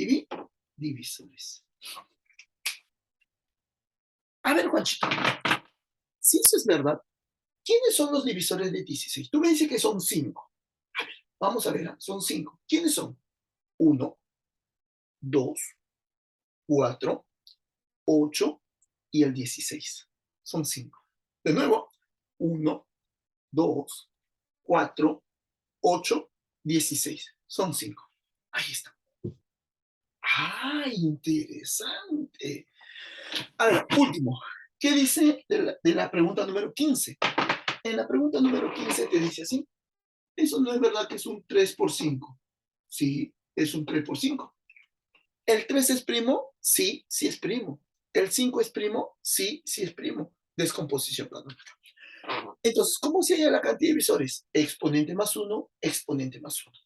divisores. A ver, Juanchito, si eso es verdad, ¿quiénes son los divisores de 16? Tú me dices que son 5. A ver, vamos a ver, son 5. ¿Quiénes son? 1, 2, 4, 8 y el 16. Son 5. De nuevo, 1, 2, 4, 8, 16. Son 5. Ahí está. ¡Ah, interesante! A ver, último. ¿Qué dice de la pregunta número 15? En la pregunta número 15 te dice así. Eso no es verdad que es un 3 por 5. Sí, es un 3 por 5. ¿El 3 es primo? Sí, sí es primo. ¿El 5 es primo? Sí, sí es primo. Descomposición canónica. Entonces, ¿cómo se halla la cantidad de divisores? Exponente más 1, exponente más 1.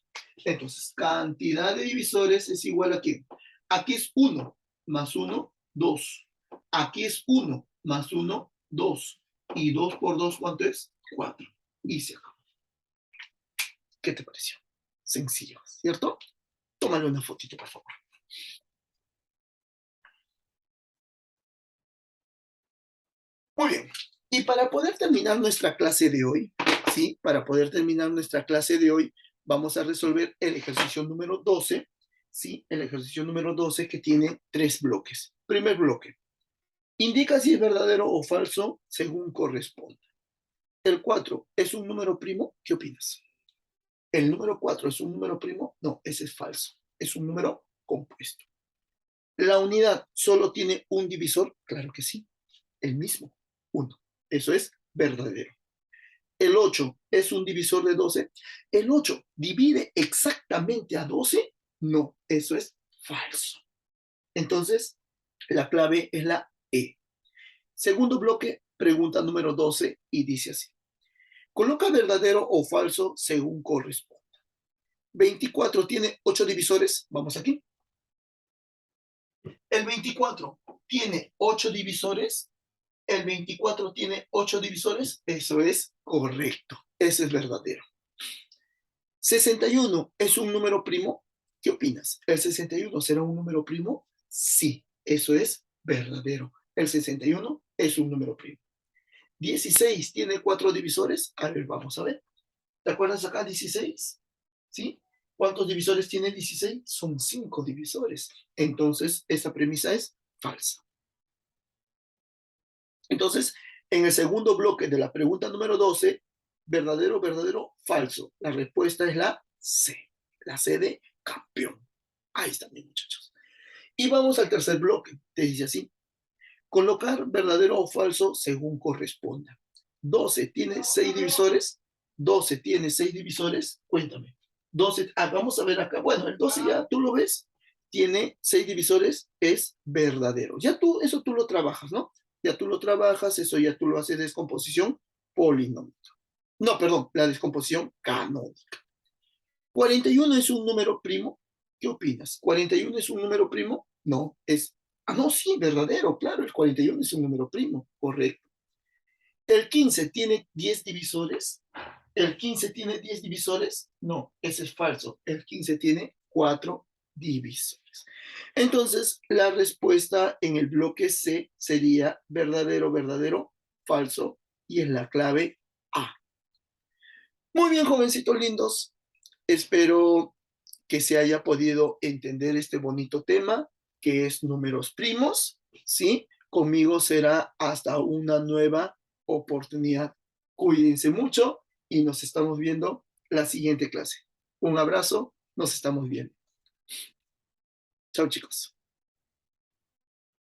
Entonces, cantidad de divisores es igual a ¿qué? Aquí es 1 más 1, 2. Aquí es 1 más 1, 2. Y 2 por 2, ¿cuánto es? 4. Y se acabó. ¿Qué te pareció? Sencillo, ¿cierto? Tómale una fotito, por favor. Muy bien. Y para poder terminar nuestra clase de hoy, ¿sí? Para poder terminar nuestra clase de hoy, vamos a resolver el ejercicio número 12, ¿sí? El ejercicio número 12 que tiene 3 bloques. Primer bloque. Indica si es verdadero o falso según corresponda. El 4 es un número primo. ¿Qué opinas? ¿El número 4 es un número primo? No, ese es falso. Es un número compuesto. ¿La unidad solo tiene un divisor? Claro que sí, el mismo, 1. Eso es verdadero. ¿El 8 es un divisor de 12? ¿El 8 divide exactamente a 12? No, eso es falso. Entonces, la clave es la E. Segundo bloque, pregunta número 12, y dice así. Coloca verdadero o falso según corresponda. 24 tiene 8 divisores. Vamos aquí. El 24 tiene 8 divisores. El 24 tiene 8 divisores. Eso es correcto. Ese es verdadero. 61 es un número primo. ¿Qué opinas? ¿El 61 será un número primo? Sí, eso es verdadero. El 61 es un número primo. 16 tiene 4 divisores. A ver, vamos a ver. ¿Te acuerdas acá 16? ¿Sí? ¿Cuántos divisores tiene 16? Son 5 divisores. Entonces, esa premisa es falsa. Entonces, en el segundo bloque de la pregunta número 12, verdadero, verdadero, falso. La respuesta es la C. La C de campeón. Ahí están, mis muchachos. Y vamos al tercer bloque. Te dice así. Colocar verdadero o falso según corresponda. 12 tiene 6 divisores. 12 tiene 6 divisores. Cuéntame. 12, vamos a ver acá. Bueno, el 12 ya tú lo ves. Tiene 6 divisores. Es verdadero. Ya tú, eso tú lo trabajas, ¿no? Ya tú lo trabajas. Eso ya tú lo haces descomposición polinómica. No, perdón, la descomposición canónica. 41 es un número primo. ¿Qué opinas? ¿41 es un número primo? No, es... Ah, no, sí, verdadero, claro, el 41 es un número primo, correcto. ¿El 15 tiene 10 divisores? ¿El 15 tiene 10 divisores? No, ese es falso. El 15 tiene 4 divisores. Entonces, la respuesta en el bloque C sería verdadero, verdadero, falso, y es la clave A. Muy bien, jovencitos lindos. Espero que se haya podido entender este bonito tema, que es números primos, ¿sí? Conmigo será hasta una nueva oportunidad. Cuídense mucho y nos estamos viendo la siguiente clase. Un abrazo, nos estamos viendo. Chao, chicos.